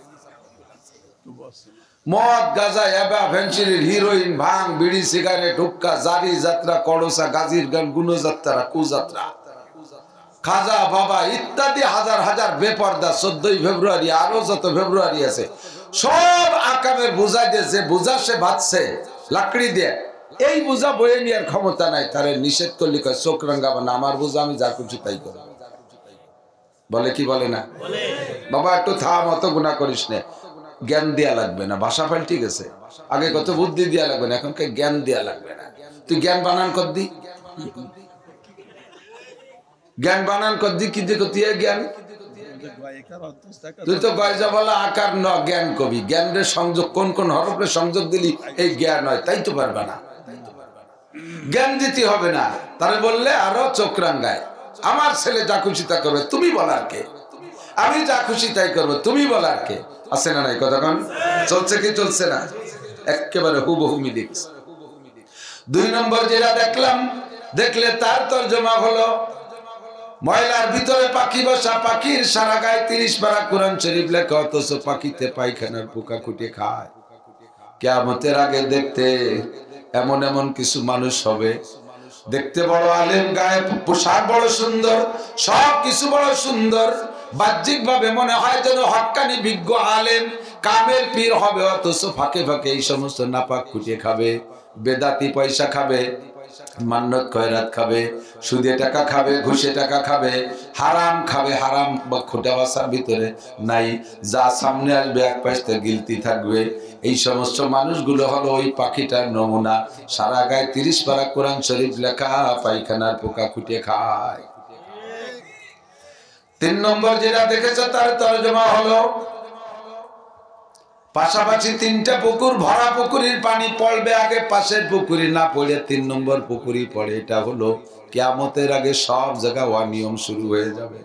মদ, গাঁজা, এবা, ফেন্সিডিল, হিরোইন, ভাং, বিড়ি, সিগারেট, হুক্কা, জারি যাত্রা, কড়সা, গাজীর গান, গুণযাত্রা, কুযাত্রা, খাজা বাবা ইত্যাদি হাজার হাজার বেপর্দা 14ই ফেব্রুয়ারি আরো যত ফেব্রুয়ারি আছে সব আকামের বোঝা দিয়েছে, বোঝা সে বাঁধছে লাকড়ি দিয়ে। এই বোঝা বয়ে নেওয়ার ক্ষমতা নাই, তারে নিষেধ করলে কয় চোখ রাঙ্গাবা না, আমার বোঝা আমি যা খুশি তাই করব। বলে কি বলে না? বাবা একটু থাম, অত গুনাহ করিস না, জ্ঞান দেয়া লাগবে না, ভাষা ফাইল ঠিক আছে, আগে কত বুদ্ধি দেয়া লাগবে না, এখন জ্ঞান দেয়া লাগবে না। তুই জ্ঞান বানান কর দি, জ্ঞান বানান কর দি, কি দিয়ে করতে জ্ঞান? তুই তো গয়জা বলা আকার ন জ্ঞান কবি, জ্ঞানের সংযোগ কোন কোন হরফের সংযোগ দিলি এই জ্ঞান হয়, তাই তো পারবে না, জ্ঞান দিতে হবে না। তারে বললে আরো চোখ রাঙ্গায়, আমার ছেলে যা খুশি তা করবে, তুমি বলার কে? আমি যা খুশি তাই করবো, তুমি বলার কে? আছে না নাই কথা কন? চলছে কি চলছে না? একেবারে হুবহু মিলিক। 2 নম্বর যেটা দেখলাম, দেখলে তার তরজমা হলো ময়লার ভিতরে পাখি বসা, পাখির সারা গায়ে 30 পারা কোরআন শরীফ লেখা, অথচ পাখিতে পায়খানার পোকা খুঁটে খায়। কিয়ামতের আগে দেখতে এমন এমন কিছু মানুষ হবে, দেখতে বড় আলেম, গায়ে পোশাক বড় সুন্দর, সব কিছু বড় সুন্দর, বাহ্যিক ভাবে মনে হয় যেন হক্কানি বিজ্ঞ আলেম, কামেল পীর হবে, অথচ ফাঁকে ফাঁকে এই সমস্ত নাপাক খুঁটিয়ে খাবে, বেদাতি পয়সা খাবে, মান্নত খয়রাত খাবে, সুদে টাকা খাবে, ঘুষে টাকা খাবে, হারাম খাবে। হারাম বা খোটা বাসার ভিতরে নাই, যা সামনে আসবে এক পাশে গিলতি থাকবে। এই সমস্ত মানুষগুলো হলো ওই পাখিটার নমুনা, সারা গায়ে 30 পারা কোরআন শরীফ লেখা, পায়খানার পোকা খুঁটিয়ে খায়। 3 নম্বর যেটা দেখেছ তার তরজমা হলো পাশাপাশি 3টা পুকুর, ভরা পুকুরের পানি পড়বে আগে, পাশের পুকুরি না পড়ে 3 নম্বর পুকুরি পড়ে। এটা হলো কিয়ামতের আগে সব জায়গায় অনিয়ম শুরু হয়ে যাবে।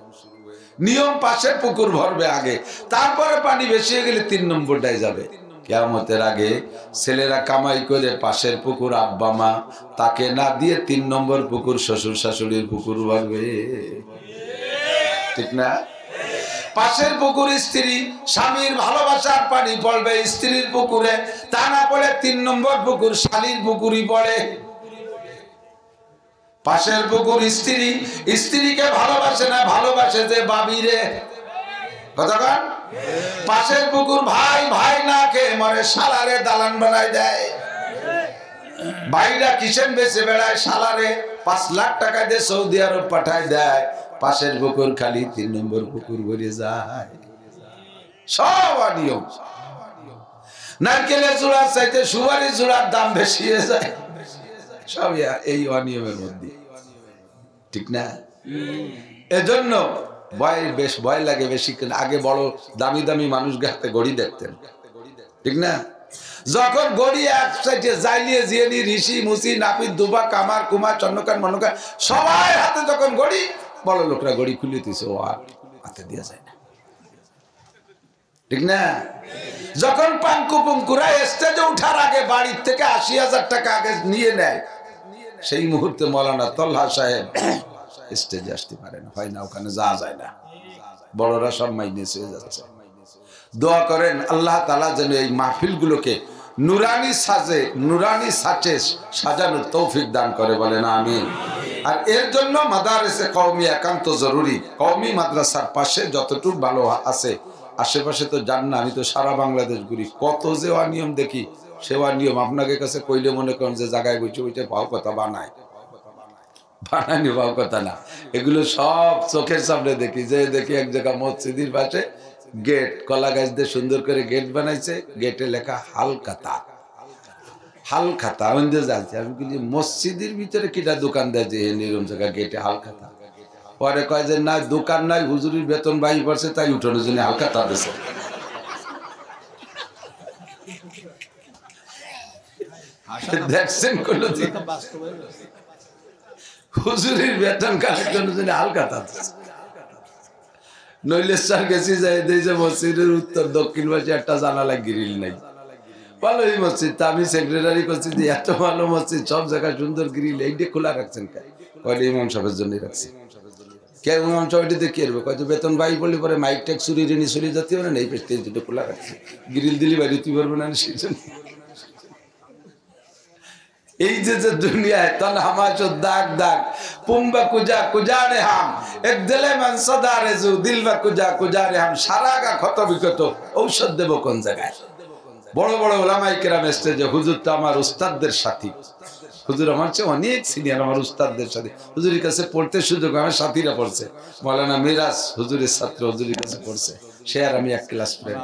নিয়ম পাশের পুকুর ভরবে আগে, তারপরে পানি বেশি হয়ে গেলে 3 নম্বরটাই যাবে। কিয়ামতের আগে ছেলেরা কামাই করে পাশের পুকুর আব্বা মা তাকে না দিয়ে 3 নম্বর পুকুর শ্বশুর শাশুড়ির পুকুর ভরবে, ঠিক না? পাশের পুকুর স্ত্রী, স্বামীর ভালোবাসার পানি পড়বে স্ত্রীর পুকুরে, তা না পড়ে 3 নম্বর পুকুর শালীর পুকুরই পড়ে। পাশের পুকুর স্ত্রী, স্ত্রীকে ভালোবাসে না, ভালোবাসে যে বাবিরে, কতক্ষণ? পাশের পুকুর ভাই, ভাই না খেয়ে মরে, শালারে দালান বানাই দেয়। ভাইরা কিসেন বেঁচে বেড়ায়, শালারে 5 লাখ টাকা দিয়ে সৌদি আরব পাঠায় দেয়, পাশের পুকুর খালি 3 নম্বর পুকুর ভরে যায়। সব অনিয়ম। নারকেলের জোড়ার চাইতে সুপারির জোড়ার দাম বেশি হয়ে যায়, সব এই অনিয়মের মধ্যে, ঠিক না? এজন্য ভয় লাগে বেশি। আগে বড় দামি দামি মানুষ হাতে গড়ি দেখতেন, ঠিক না? যখন গড়ি এক সাইডে জাইলিয়ে জিয়ানি ঋষি মুসি নাপিত দুবা কামার কুমার চন্দ্রকান মনকার সবাই হাতে যখন গড়ি, বড় লোকরা গড়ি খুলে দিছে, ও আর হাতে দেওয়া যায় না, ঠিক না? যখন পাঙ্কু পুঙ্কুরা স্টেজে উঠার আগে বাড়ির থেকে 80,000 টাকা আগে নিয়ে নেয়, সেই মুহূর্তে মৌলানা তল্হা সাহেব স্টেজে আসতে পারে না, হয় না, ওখানে যাওয়া যায় না, বড়রা সব মাইনে হয়ে যাচ্ছে। দোয়া করেন আল্লাহ তাআলা যেন এই মাহফিলগুলোকে নুরানি সাজে, নুরানি সাচে সাজানোর তৌফিক দান করে, বলেন আমিন। আর এর জন্য মাদারেসে কওমি একান্ত জরুরি। কওমি মাদ্রাসার পাশে যতটুকু ভালো আছে, আশেপাশে তো জান না, আমি তো সারা বাংলাদেশ ঘুরি, কত যে অনিয়ম দেখি, সেবা নিয়ম আপনাকে কাছে কইলে মনে করেন যে জায়গায় বসে বসে পাও কথা বানায়, বানানি পাও কথা না, এগুলো সব চোখের সামনে দেখি। যে দেখি এক জায়গা মসজিদের পাশে গেট, কলা গাছ দিয়ে সুন্দর করে গেট বানাইছে, গেটে লেখা হালকাতা, হালখাতা। আমি যাচ্ছি, আমি বলি মসজিদের ভিতরে কিটা দোকান দেয় যে এরকম জায়গা গেটে হালখাতা? পরে কয় যে না, দোকান নাই, হুজুরির বেতন বাড়ি পড়ছে, তাই উঠোনের জন্য হালখাতা দিছে। দেখছেন কোন হুজুরির বেতন কালেকশনের জন্য হালখাতা দিছে। নইলেশ্বর গেছি যাই যে মসজিদের উত্তর দক্ষিণ পাশে একটা জানালা গ্রিল নাই। ভালোই মসজিদ, তা আমি সেক্রেটারি করছি যে এত ভালো মসজিদ, সব জায়গায় সুন্দর গ্রিল, এইটা খোলা রাখছেন কে? কয়টা ইমাম সাহেবের জন্য রাখছি। কে ইমাম সাহেবটি কি করবে? কয়তো বেতন বাই পড়লে পরে মাইক ট্যাক চুরি রেনি চুরি যেতে পারে না, এই পেছতে দুটো খোলা রাখছে, গ্রিল দিলি বাইরে তুই পারবে না সেই জন্য। এই যে যে দুনিয়ায় তন হামাশো দাগ দাগ পুম্বা কুজা কুজারে হাম এক দিলে মান সদা রেজু দিলবা কুজা কুজারে হাম, সারা গা ক্ষত বিক্ষত ঔষধ দেব কোন জায়গায়? বড় বড় ওলামায়ে কেরাম এসছে যে হুজুর তো আমার উস্তাদদের সাথী, হুজুর আমার চেয়ে অনেক সিনিয়র, আমার উস্তাদদের সাথে হুজুরের কাছে পড়তে সুযোগ, আমার সাথীরা পড়ছে, মাওলানা মিরাজ হুজুরের ছাত্র হুজুরের কাছে পড়ছে, সে আর আমি এক ক্লাস ফ্রেন্ড।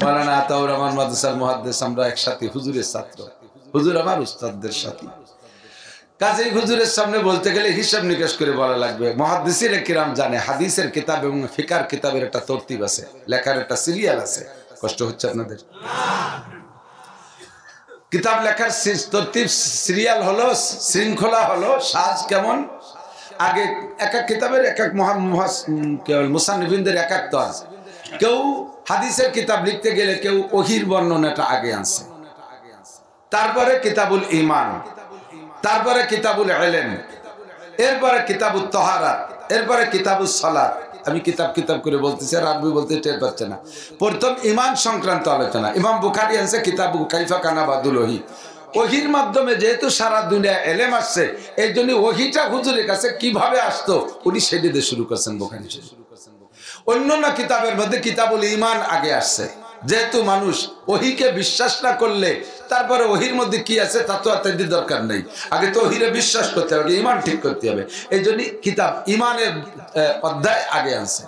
মাওলানা আতাউর রহমান মাদ্রাসার মুহাদ্দিস, আমরা একসাথে হুজুরের ছাত্র, হুজুর আমার উস্তাদদের সাথী। কাজেই হুজুরের সামনে বলতে গেলে হিসাব নিকাশ করে বলা লাগবে। মুহাদ্দিসিনে কিরাম জানে হাদিসের কিতাব এবং ফিকার কিতাবের একটা তরতিব আছে, লেখার একটা সিরিয়াল আছে। কষ্ট হচ্ছে আপনাদের? কিতাব লেখার তরতিব সিরিয়াল হলো, শৃঙ্খলা হলো, সাজ কেমন। আগে এক এক কিতাবের এক এক মুসান্নিফিনদের এক এক তরজ। কেউ হাদিসের কিতাব লিখতে গেলে কেউ ওহির বর্ণনাটা আগে আনছে, তারপরে কিতাবুল ঈমান, তারপরে কিতাবুল ইলম, এরপরে কিতাবুত তাহারাত, এরপরে কিতাবুস সালাত। আমি কিতাব কিতাব করে বলতেছি আর আরবি বলতে টের পাচ্ছে না। প্রথম ঈমান সংক্রান্ত আলোচনা ইমাম বুখারী আনছে কিতাবু কাইফা কানা বাদুল ওহী। ওহির মাধ্যমে যেহেতু সারা দুনিয়া এলেম আসছে, এই জন্য ওহিটা হুজুরের কাছে কিভাবে আসতো উনি সেটা দিয়ে শুরু করছেন বুখারী শরীফ। অন্যান্য কিতাবের মধ্যে কিতাবুল ঈমান আগে আসছে, যেহেতু মানুষ ওহিকে বিশ্বাস না করলে তারপরে ওহির মধ্যে কি আছে তা তো আত্মাদের দরকার নেই, আগে তো ওহিরে বিশ্বাস করতে হবে, ঈমান ঠিক করতে হবে। এই জন্য কিতাব ঈমানের অধ্যায় আগে আনছে।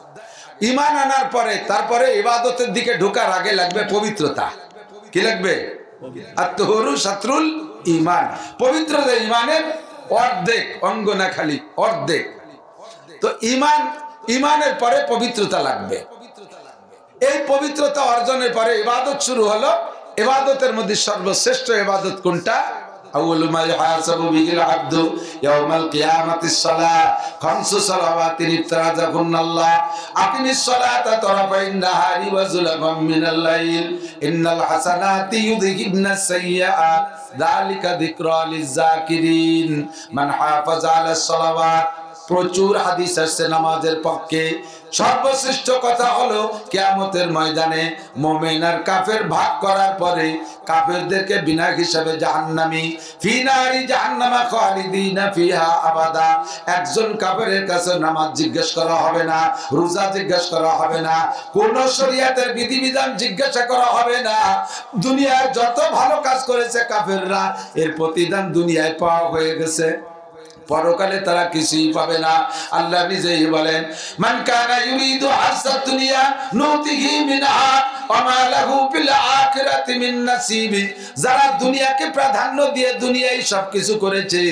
ঈমান আনার পরে তারপরে ইবাদতের দিকে ঢোকার আগে লাগবে পবিত্রতা। কি লাগবে? আত-তাহুরু শাতরুল ঈমান। পবিত্রতা ঈমানের অর্ধেক অঙ্গ, না খালি অর্ধেক। তো ঈমানের পরে পবিত্রতা লাগবে। এই পবিত্রতা অর্জনের পরে ইবাদত শুরু হলো। ইবাদতের মধ্যে সর্বশ্রেষ্ঠ ইবাদত কোনটা? আউয়ালু মা ইউহাসাবু বিহিল আবদু ইয়াউমাল কিয়ামাতিস সালাহ, খামসু সালাওয়াতিন ইফতারাজাকুন্নাল্লাহ, আকিমিস সালাতা তারাফাইন নাহারি ওয়া যুলাফাম মিনাল লাইল, ইন্নাল হাসানাতি ইউযহিবনাস সাইয়্যাআত, যালিকা যিকরা লিয-যাকিরিন, মান হাফাযা আলাস সালাওয়াত। প্রচুর হাদিস আসছে নামাজের পক্ষে। সর্বশ্রেষ্ঠ কথা হলো কিয়ামতের ময়দানে মুমিন আর কাফের ভাগ করার পরে কাফেরদেরকে বিনা হিসাবে জাহান্নামী, ফি নারি জাহান্নামা খালিদিনা ফিহা আবাদা। একজন কাফেরের কাছে নামাজ জিজ্ঞেস করা হবে না, রোজা জিজ্ঞেস করা হবে না, কোন শরীয়তের বিধিবিধান জিজ্ঞাসা করা হবে না। দুনিয়ায় যত ভালো কাজ করেছে কাফেররা, এর প্রতিদান দুনিয়ায় পাওয়া হয়ে গেছে, পরকালে তারা কিছুই পাবে না। আল্লাহ নিজেই বলেন, মান কানা ইউরিদু হাসাত দুনিয়া নুতিহি মিনহা ওয়া মা লাহু ফিল আখিরাতি মিন নাসিব। যারা দুনিয়াকে প্রাধান্য দিয়ে দুনিয়ায় সবকিছু করেছে,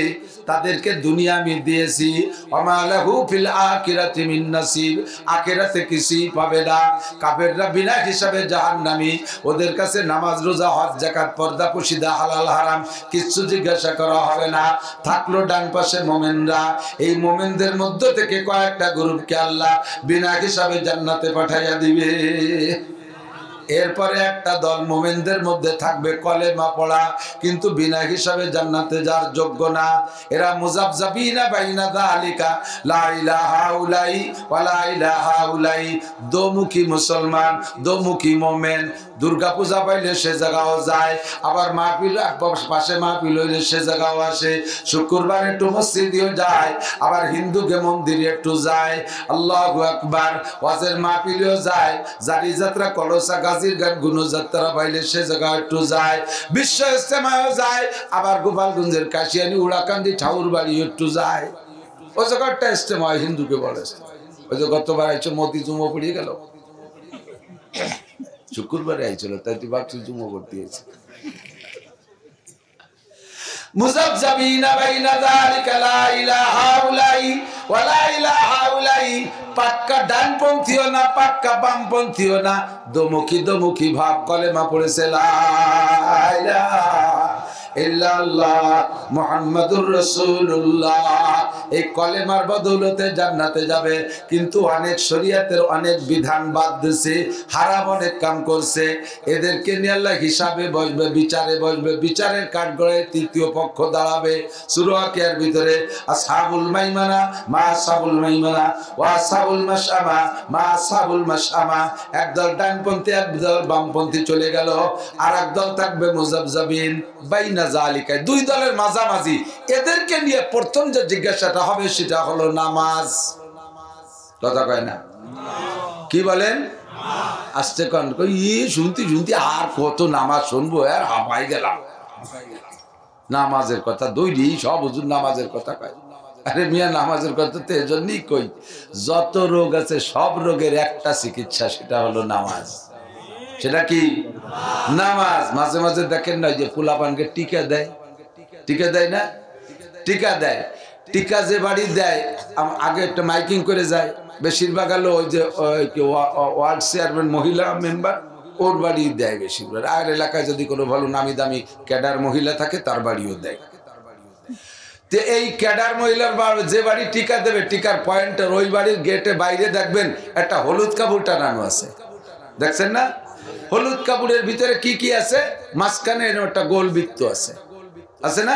তাদেরকে দুনিয়া আমি দিয়েছি, ওয়া মা লাহু ফিল আখিরাতি মিন নাসিব, আখিরাতে কিছুই পাবে না। কাফেররা বিনা হিসাবে জাহান্নামী। ওদের কাছে নামাজ রোজা হজ যাকাত পর্দা পশিদা হালাল হারাম কিছু জিজ্ঞাসা করা হবে না। থাকলো ডান পাশে মোমেনরা, এই মোমেনদের মধ্য থেকে কয়েকটা গ্রুপকে আল্লাহ বিনা হিসাবে জান্নাতে পাঠাইয়া দিবে। এরপরে একটা দল মোমেনদের মধ্যে থাকবে কলেমা পড়া কিন্তু বিনা হিসাবে জান্নাতে যার যোগ্য না। এরা মুযাবযাবিনা বাইনা যালিকা, লা ইলাহা উলাই ওয়া লা ইলাহা উলাই। দোমুখী মুসলমান, দোমুখী মোমেন। দুর্গা পূজা পাইলে সে জায়গাও যায়, আবার মাহফিল পাশে মাহফিল হইলে সে জায়গাও আসে। শুক্রবার একটু মসজিদেও যায়, আবার হিন্দুকে মন্দিরে একটু যায়। আল্লাহু আকবার। ওয়াজের মাহফিলেও যায়, জারি যাত্রা কলসা গাজীর গান গুণযাত্রা পাইলে সে জায়গা একটু যায়। বিশ্ব ইজতেমায়ও যায়, আবার গোপালগঞ্জের কাশিয়ানি উড়াকান্দি ঠাউর বাড়ি একটু যায়। ওই জায়গাটা ইজতেমা হিন্দুকে বলে। ওই যে গতবার আইছো মোদি জুমো পড়িয়ে গেল, শুক্রবারে আইছিল, তাই তুই ভাবছি জুমো করতে গেছে। মুযাবযাবিনা বাইনা যালিকা, লা ইলাহা উলাই ওয়া লা ইলাহা উলাই। পাক্কা ডানপন্থীও না, পাক্কা বামপন্থীও না, দোমুখী দোমুখী ভাব। কলেমা পড়েছে লা ইলাহা ইল্লাল্লাহ মুহাম্মাদুর রাসূলুল্লাহ। এই কলেমার বদৌলতে জান্নাতে যাবে, কিন্তু অনেক শরীয়তের অনেক বিধান বাদ দিয়েছে, হারাম অনেক কাম করছে। এদেরকে নিয়ে আল্লাহ হিসাবে বসবে, বিচারে বসবে। বিচারের কাঠগড়ায় তৃতীয় পক্ষ দাঁড়াবে। সূরা ওয়াকিয়ার ভিতরে আসহাবুল মাইমানা মা আসহাবুল মাইমানা ওয়া আসহাবুল মাশআমা মা আসহাবুল মাশআমা। একদল ডানপন্থী, একদল বামপন্থী চলে গেল, আর একদল থাকবে মুযাবযাবিন বাইনা যালিকা, দুই দলের মাঝামাঝি। এদেরকে নিয়ে প্রথম যে জিজ্ঞাসাটা হবে সেটা হলো নামাজ। কথা কয় না? কি বলেন? আসতে কন শুনতে শুনতে আর কত নামাজ শুনবো, আর হাঁপাই গেলাম। নামাজের কথা দৈরি সব হুজুর নামাজের কথা কয়। আরে মিয়া, নামাজের কথা তো এজন্যই কই, যত রোগ আছে সব রোগের একটা চিকিৎসা, সেটা হলো নামাজ। সেটা কি? নামাজ। মাঝে মাঝে দেখেন না যে পোলাপানকে টিকা দেয়, টিকা দেয় না? টিকা দেয়। টিকা যে বাড়ি দেয়, আগে একটা মাইকিং করে যায়, বেশিরভাগ হলো ওই যে ওয়ার্ড চেয়ারম্যান মহিলা মেম্বার, ওর বাড়ি দেয় বেশিরভাগ। আর এলাকায় যদি কোনো ভালো নামি দামি ক্যাডার মহিলা থাকে তার বাড়িও দেয়। তো এই ক্যাডার মহিলার যে বাড়ি টিকা দেবে, টিকার পয়েন্টের ওই বাড়ির গেটে বাইরে দেখবেন একটা হলুদ কাপড় টানানো আছে, দেখছেন না? হলুদ কাপড়ের ভিতরে কি কি আছে? মাঝখানে একটা গোল বৃত্ত আছে, আছে না?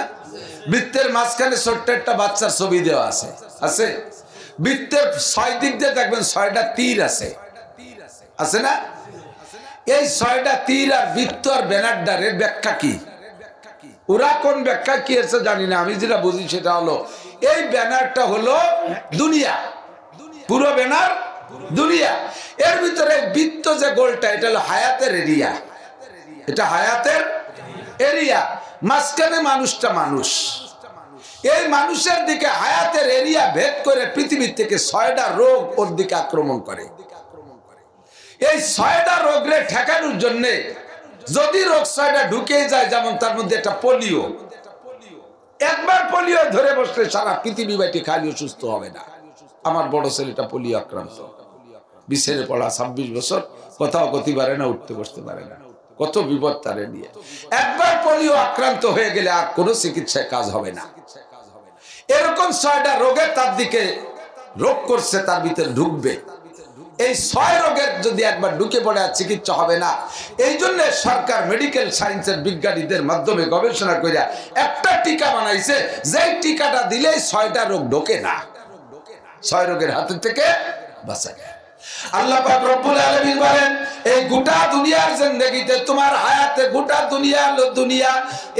বৃত্তের মাঝখানে ছোট্ট একটা বাচ্চার ছবি দেওয়া আছে, আছে? বৃত্তের 6 দিক দিয়ে দেখবেন 6টা তীর আছে, আছে না? এই 6টা তীর আর বৃত্ত আর ব্যানারটারের ব্যাখ্যা কি? ওরা কোন ব্যাখ্যা কি আছে জানি না, আমি যেটা বুঝি সেটা হলো এই ব্যানারটা হলো দুনিয়া, পুরো ব্যানার দুনিয়া। এর ভিতরে বৃত্ত যে গোলটা, এটা হলো হায়াতের এরিয়া, এটা হায়াতের এরিয়া। মাঝখানে মানুষটা মানুষ, এই মানুষের দিকে হায়াতের এরিয়া ভেদ করে পৃথিবীর থেকে 6টা রোগ ওর দিকে আক্রমণ করে। এই 6টা রোগরে ঠেকানোর জন্য যদি রোগ 6টা ঢুকে যায়, যেমন তার মধ্যে একটা পোলিও, একবার পোলিও ধরে বসলে সারা পৃথিবী বাইটি খালিও সুস্থ হবে না। আমার বড় ছেলেটা পোলিও আক্রান্ত, বিছানে পড়া, 26 বছর, কোথাও গতি পারে না, উঠতে বসতে পারে না, কত বিপদ তারে নিয়ে। একবার পোলিও আক্রান্ত হয়ে গেলে আর কোনো চিকিৎসায় কাজ হবে না। এরকম 6টা রোগে তার দিকে রোগ করছে, তার ভিতরে ঢুকবে। এই 6 রোগের যদি একবার ঢুকে পড়ে আর চিকিৎসা হবে না। এই জন্য সরকার মেডিকেল সায়েন্সের বিজ্ঞানীদের মাধ্যমে গবেষণা করে একটা টিকা বানাইছে, যেই টিকাটা দিলে 6টা রোগ ঢোকে না, 6 রোগের হাত থেকে বাঁচা যায়। আল্লাহ পাক রব্বুল আলামিন বলেন, এই গোটা দুনিয়ার জিন্দেগিতে তোমার হায়াতে, গোটা দুনিয়া হলো দুনিয়া,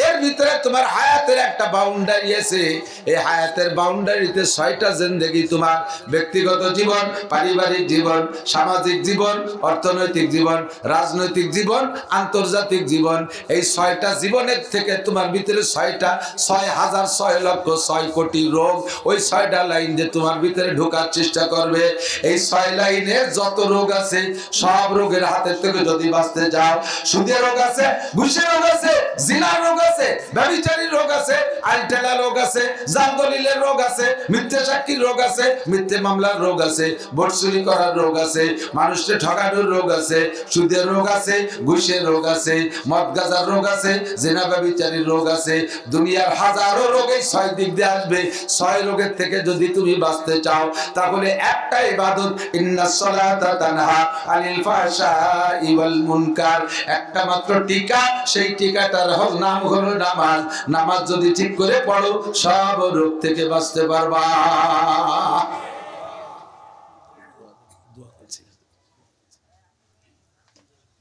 এর ভিতরে তোমার হায়াতের একটা বাউন্ডারি আছে। এই হায়াতের বাউন্ডারিতে 6টা জিন্দেগি, তোমার ব্যক্তিগত জীবন, পারিবারিক জীবন, সামাজিক জীবন, অর্থনৈতিক জীবন, রাজনৈতিক জীবন, আন্তর্জাতিক জীবন। এই 6টা জীবনের থেকে তোমার ভিতরে 6টা, 6,000, 6 লক্ষ, 6 কোটি রোগ ওই 6টা লাইন দিয়ে তোমার ভিতরে ঢোকার চেষ্টা করবে। এই 6 লাইনে যত রোগ আছে সব রোগের হাতের থেকে যদি বাঁচতে যাও, সুদের রোগ আছে, ঘুষের রোগ আছে, জিনার রোগ আছে, ব্যভিচারীর রোগ আছে, আলটেলা রোগ আছে, জাল দলিলের রোগ আছে, মিথ্যে সাক্ষীর রোগ আছে, মিথ্যে মামলার রোগ আছে, ভোট চুরি করার রোগ আছে, মানুষকে ঠকানোর রোগ আছে, সুদের রোগ আছে, ঘুষের রোগ আছে, মদ গাঁজার রোগ আছে, জিনা ব্যভিচারীর রোগ আছে। দুনিয়ার হাজারো রোগ এই 6 দিক দিয়ে আসবে। 6 রোগের থেকে যদি তুমি বাঁচতে চাও, তাহলে একটা ইবাদত, ইন্নাস সালাতা তানহা আনিল ফাহশাই ওয়াল মুনকার, একটা মাত্র টিকা, সেই টিকাটার নাম হলো নামাজ। নামাজ যদি ঠিক করে পড়ো, সব রোগ থেকে বাঁচতে পারবা।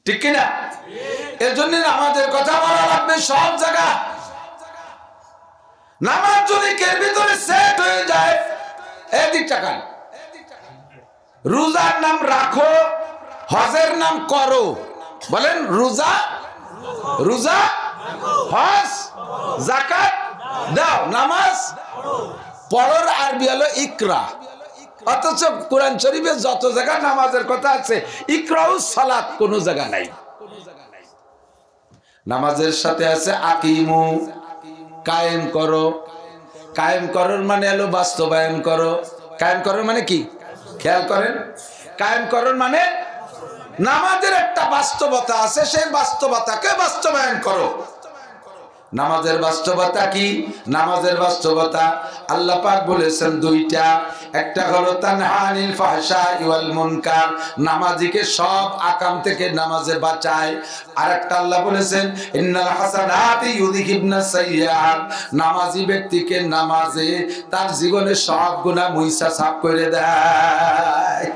ঠিক কিনা? এর জন্য নামাজের কথা বলা লাগবে সব জায়গা। নামাজ যদি এর ভিতরে সেট হয়ে যায়, এদিক টাকান, রোজার নাম রাখো, হজের নাম করো। বলেন রোজা, রোজা, হজ, যাকাত দাও, নামাজ পড়ার আরবি হলো ইকরা। অথচ কোরআন শরীফে যত জায়গা নামাজের কথা আছে, ইকরাউস সালাত কোন জায়গা নাই। নামাজের সাথে আছে আকিমু, কায়েম করো। কায়েম করার মানে হলো বাস্তবায়ন করো। কায়েম করার মানে কি? খেয়াল করেন, কায়েম করার মানে নামাজের একটা বাস্তবতা আছে, সেই বাস্তবতাকে বাস্তবায়ন করো। নামাজের বাস্তবতা কি? নামাজের বাস্তবতা আল্লাহ পাক বলেছেন দুইটা। একটা হলো তানহা আনিল ফাহশাই ওয়াল মুনকার, নামাজিকে সব আকাম থেকে নামাজে বাঁচায়। আর একটা আল্লাহ বলেছেন ইন্নাল হাসানাতি ইউযহিবনাস সাইয়্যাত, নামাজি ব্যক্তিকে নামাজে তার জীবনের সব গুনাহ মুইসা সাফ করে দেয়।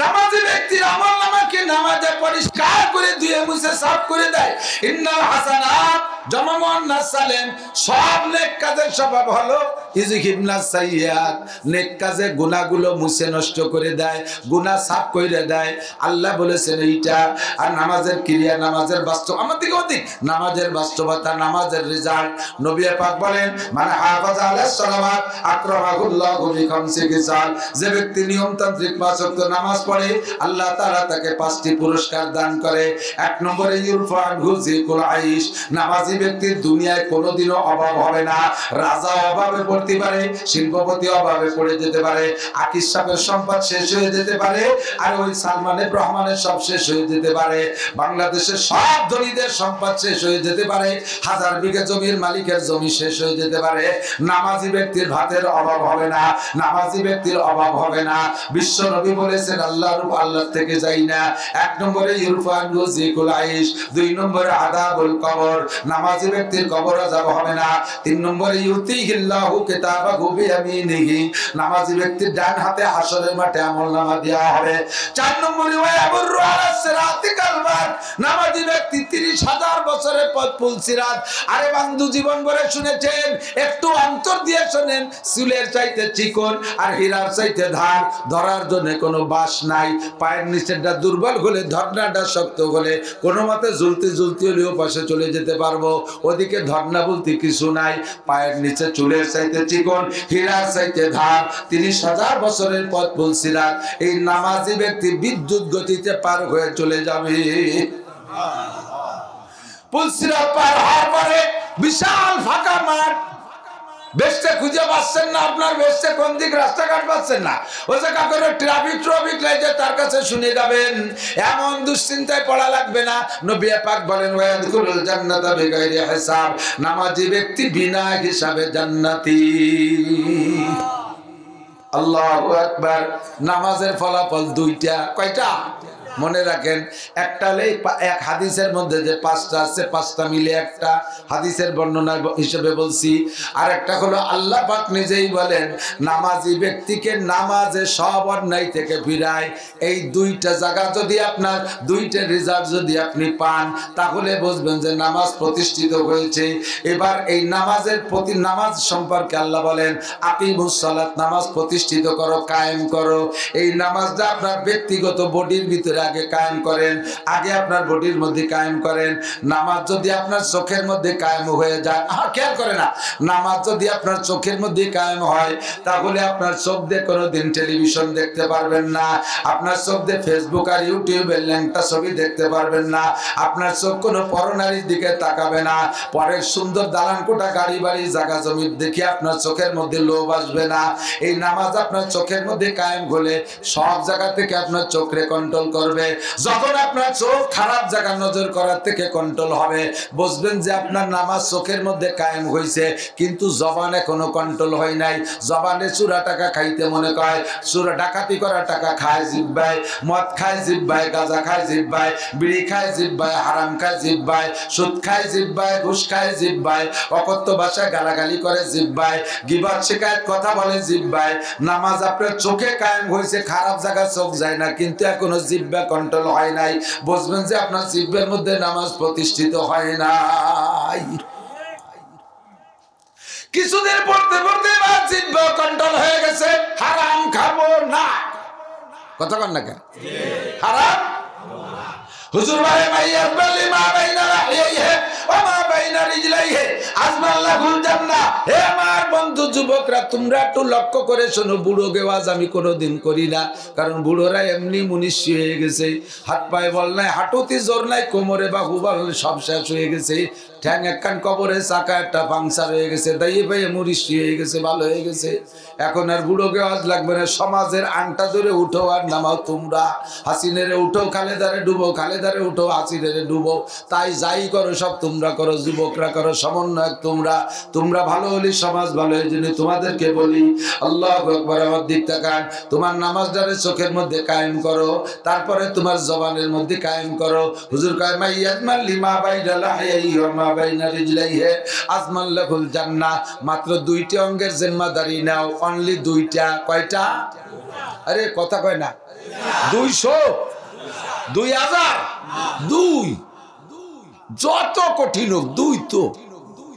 নামাজি ব্যক্তির আমল নামাকে নামাজে পরিষ্কার করে ধুয়ে মুছে সাফ করে দেয়। ইন্নাল হাসানাত জামামুন নাসালেম, সব নেক কাজের স্বভাব হলো ইউযহিবনাস সাইয়্যাত, নেক কাজে গুনাহগুলো মুছে নষ্ট করে দেয়, গুনাহ সাফ করে দেয়। আল্লাহ বলেছেন এইটা। আর নামাজের ক্রিয়া, নামাজের বাস্তব, আমার দিকে অধিক নামাজের বাস্তবতা, নামাজের রেজাল্ট। নবী পাক বলেন মান হাফাযা আলাস সালাওয়াত আকরামাহুল্লাহু বিখামসি খিসাল, যে ব্যক্তি নিয়মতান্ত্রিক 5 ওয়াক্ত নামাজ পড়ে আল্লাহ তাআলা তাকে 5টি পুরস্কার দান করে। 1 নম্বরে ইউরফা আনহু যিকুল আইশ, নামাজি ব্যক্তির দুনিয়ায় কোনোদিনও অভাব হবে না। রাজা অভাবে পড়তে পারে, শিল্পপতি অভাবে পড়ে যেতে পারে, আকিস সাহেবের সম্পদ শেষ হয়ে যেতে পারে, আর ওই সালমানের রহমানের সব শেষ হয়ে যেতে পারে, বাংলাদেশের সব ধনীদের সম্পদ শেষ হয়ে যেতে পারে, 1000 বিঘা জমির মালিকের জমি শেষ হয়ে যেতে পারে। নামাজি ব্যক্তির ভাতের অভাব হবে না, নামাজি ব্যক্তির অভাব হবে না। বিশ্ব নবী বলেছেন আল্লাহ থেকে যাই না। 1 নম্বরে ইরফান যিকুল আইশ, 2 নম্বরে আযাবুল কবর, নামাজি ব্যক্তির কবর আযাব হবে না। 3 নম্বরে ইউতিহিল্লাহু কিতাবাহু বিয়ামিনিহি, নামাজি ব্যক্তির ডান হাতে হাসরের মাঠে আমলনামা দেওয়া হবে। 4 নম্বরে ওয়ায়াবুরু আলা সিরাতি কালবান, নামাজি ব্যক্তি 30,000 বছরের পথ পুল সিরাত। আরে বন্ধু, জীবন ভরে শুনেছেন, একটু অন্তর দিয়ে শুনেন, চুলের চাইতে চিকন আর হীরার চাইতে ধার, ধরার জন্য কোনো বাস নাই। পায়ের নিচেরটা দুর্বল হলে, ধর্নাটা শক্ত হলে কোনো মতে ঝুলতে ঝুলতে হলেও পাশে চলে যেতে পারবো। ওদিকে ধর্না বলতে কিছু নাই। পায়ের নিচে চুলের চাইতে চিকন, হীরার চাইতে ধার, 30,000 বছরের পথ বলছিলাম। এই নামাজি ব্যক্তি বিদ্যুৎ গতিতে পার হয়ে চলে যাবে। পুলসিরাত পার হওয়ার পরে বিশাল ফাঁকা মাঠ, বেশটা খুঁজে পাচ্ছেন না, আপনার বেশটা কোন দিক রাস্তাঘাট পাচ্ছেন না, ও জায়গা করে ট্রাফিক লাইটে তার কাছে শুনে যাবেন। এমন দুশ্চিন্তায় পড়া লাগবে না। নবী পাক বলেন ওয়ায়াদখুলুল জান্নাতা বিগাইরি হিসাব, নামাজি ব্যক্তি বিনা হিসাবে জান্নাতি। আল্লাহু আকবার। নামাজের ফলাফল দুইটা। কয়টা? মনে রাখেন, একটা হলে এক হাদিসের মধ্যে যে 5টা আছে, 5টা মিলে একটা হাদিসের বর্ণনা হিসেবে বলছি। আর একটা হলো আল্লাহ পাক নিজেই বলেন নামাজি ব্যক্তিকে নামাজে সব অন্যায় থেকে ফিরায়। এই দুইটা জায়গা যদি আপনার, দুইটা রেজাল্ট যদি আপনি পান, তাহলে বুঝবেন যে নামাজ প্রতিষ্ঠিত হয়েছে। এবার এই নামাজের প্রতি, নামাজ সম্পর্কে আল্লাহ বলেন আকিমুস সালাত, নামাজ প্রতিষ্ঠিত করো, কায়েম করো। এই নামাজটা আপনার ব্যক্তিগত বডির ভিতরে আগে কায়েম করেন, আগে আপনার বডির মধ্যে কায়েম করেন। নামাজ যদি আপনার চোখের মধ্যে কায়েম হয়ে যায়, খেয়াল করে না, নামাজ যদি আপনার চোখের মধ্যে কায়েম হয়, তাহলে আপনার চোখ দিয়ে কোনোদিন টেলিভিশন দেখতে পারবেন না, আপনার চোখ দিয়ে ফেসবুক আর ইউটিউবের ল্যাংটা ছবি দেখতে পারবেন না, আপনার চোখ কোনো পরনারীর দিকে তাকাবে না, পরের সুন্দর দালান কোঠা, গাড়ি বাড়ি, জায়গা জমির দেখে আপনার চোখের মধ্যে লোভ আসবে না। এই নামাজ আপনার চোখের মধ্যে কায়েম হলে সব জায়গা থেকে আপনার চোখে কন্ট্রোল করবে। যখন আপনার চোখ খারাপ জায়গা নজর করার থেকে কন্ট্রোল হবে, বুঝবেন যে আপনার নামাজ চোখের মধ্যে কায়েম হয়েছে, কিন্তু জবানে কোনো কন্ট্রোল হয় নাই। জবানে চুরা টাকা খাইতে মনে করে, চুরা ডাকাতি করা টাকা খায় জিহ্বায়, মদ খায় জিহ্বায়, গাঁজা খায় জিহ্বায়, বিড়ি খায় জিহ্বায়, হারাম খায় জিহ্বায়, সুদ খায় জিহ্বায়, ঘুষ খায় জিহ্বায়, অকথ্য ভাষায় গালাগালি করে জিহ্বায়, গীবত শিকায়ত কথা বলে জিহ্বায়। নামাজ আপনার চোখে কায়েম হয়েছে, খারাপ জায়গায় চোখ যায় না, কিন্তু এখনো জিহ্বা কন্ট্রোল হয় নাই। বুঝবেন যে আপনার জিহ্বার মধ্যে নামাজ প্রতিষ্ঠিত হয় নাই। কিছুদিন পড়তে পড়তে জিহ্বা কন্ট্রোল হয়ে গেছে, হারাম খাবো না। কথা কন না কেন? হারাম হুজুর ভাই মাইয়াত বলি মা বাইনা রাহিহে ওয়া মা বাইনা রিজলাইহে আজমাল্লাহুল জান্নাহ। হে আমার বন্ধু যুবকরা, তোমরা একটু লক্ষ্য করে শোনো। বুড়ো গেওয়াজ আমি কোনোদিন করি না, কারণ বুড়োরা এমনি মুনিশি হয়ে গেছে, হাত পায়ে বল নাই, হাঁটুতে জোর নাই, কোমরে বা হুবাল সব শেষ হয়ে গেছে। ঠ্যাং এক কান কবরে, চাকা একটা পাংচার হয়ে গেছে, দাইয়ে পাইয়ে মুরিষ্টি হয়ে গেছে, ভালো হয়ে গেছে। এখন আর বুড়োকে আজ লাগবে না, সমাজের আংটা ধরে উঠো আর নামাও তোমরা। হাসিনেরে উঠো, খালেদারে ডুবো, খালেদারে উঠো, হাসিনেরে ডুবো। তাই যাই করো সব তোমরা করো, যুবকরা করো, সমন্বয়ক তোমরা। তোমরা ভালো হলে সমাজ ভালো। এই জন্য তোমাদেরকে বলি, আল্লাহু আকবার, আমার দিক তাকান। তোমার নামাজটারে চোখের মধ্যে কায়েম করো, তারপরে তোমার জবানের মধ্যে কায়েম করো। হুজুর কয় মাইয়াজমাল লিমা বাইনা লাহিয়াহি ওয়া মা বাইনা রিজলাইহি আজমাল লাহুল জান্নাহ। মাত্র 2টি অঙ্গের জিম্মাদারি নাও, অনলি 2টা। কয়টা? আরে কথা কয় না। 200, 2000, 2। যত কঠিন হোক 2 তো।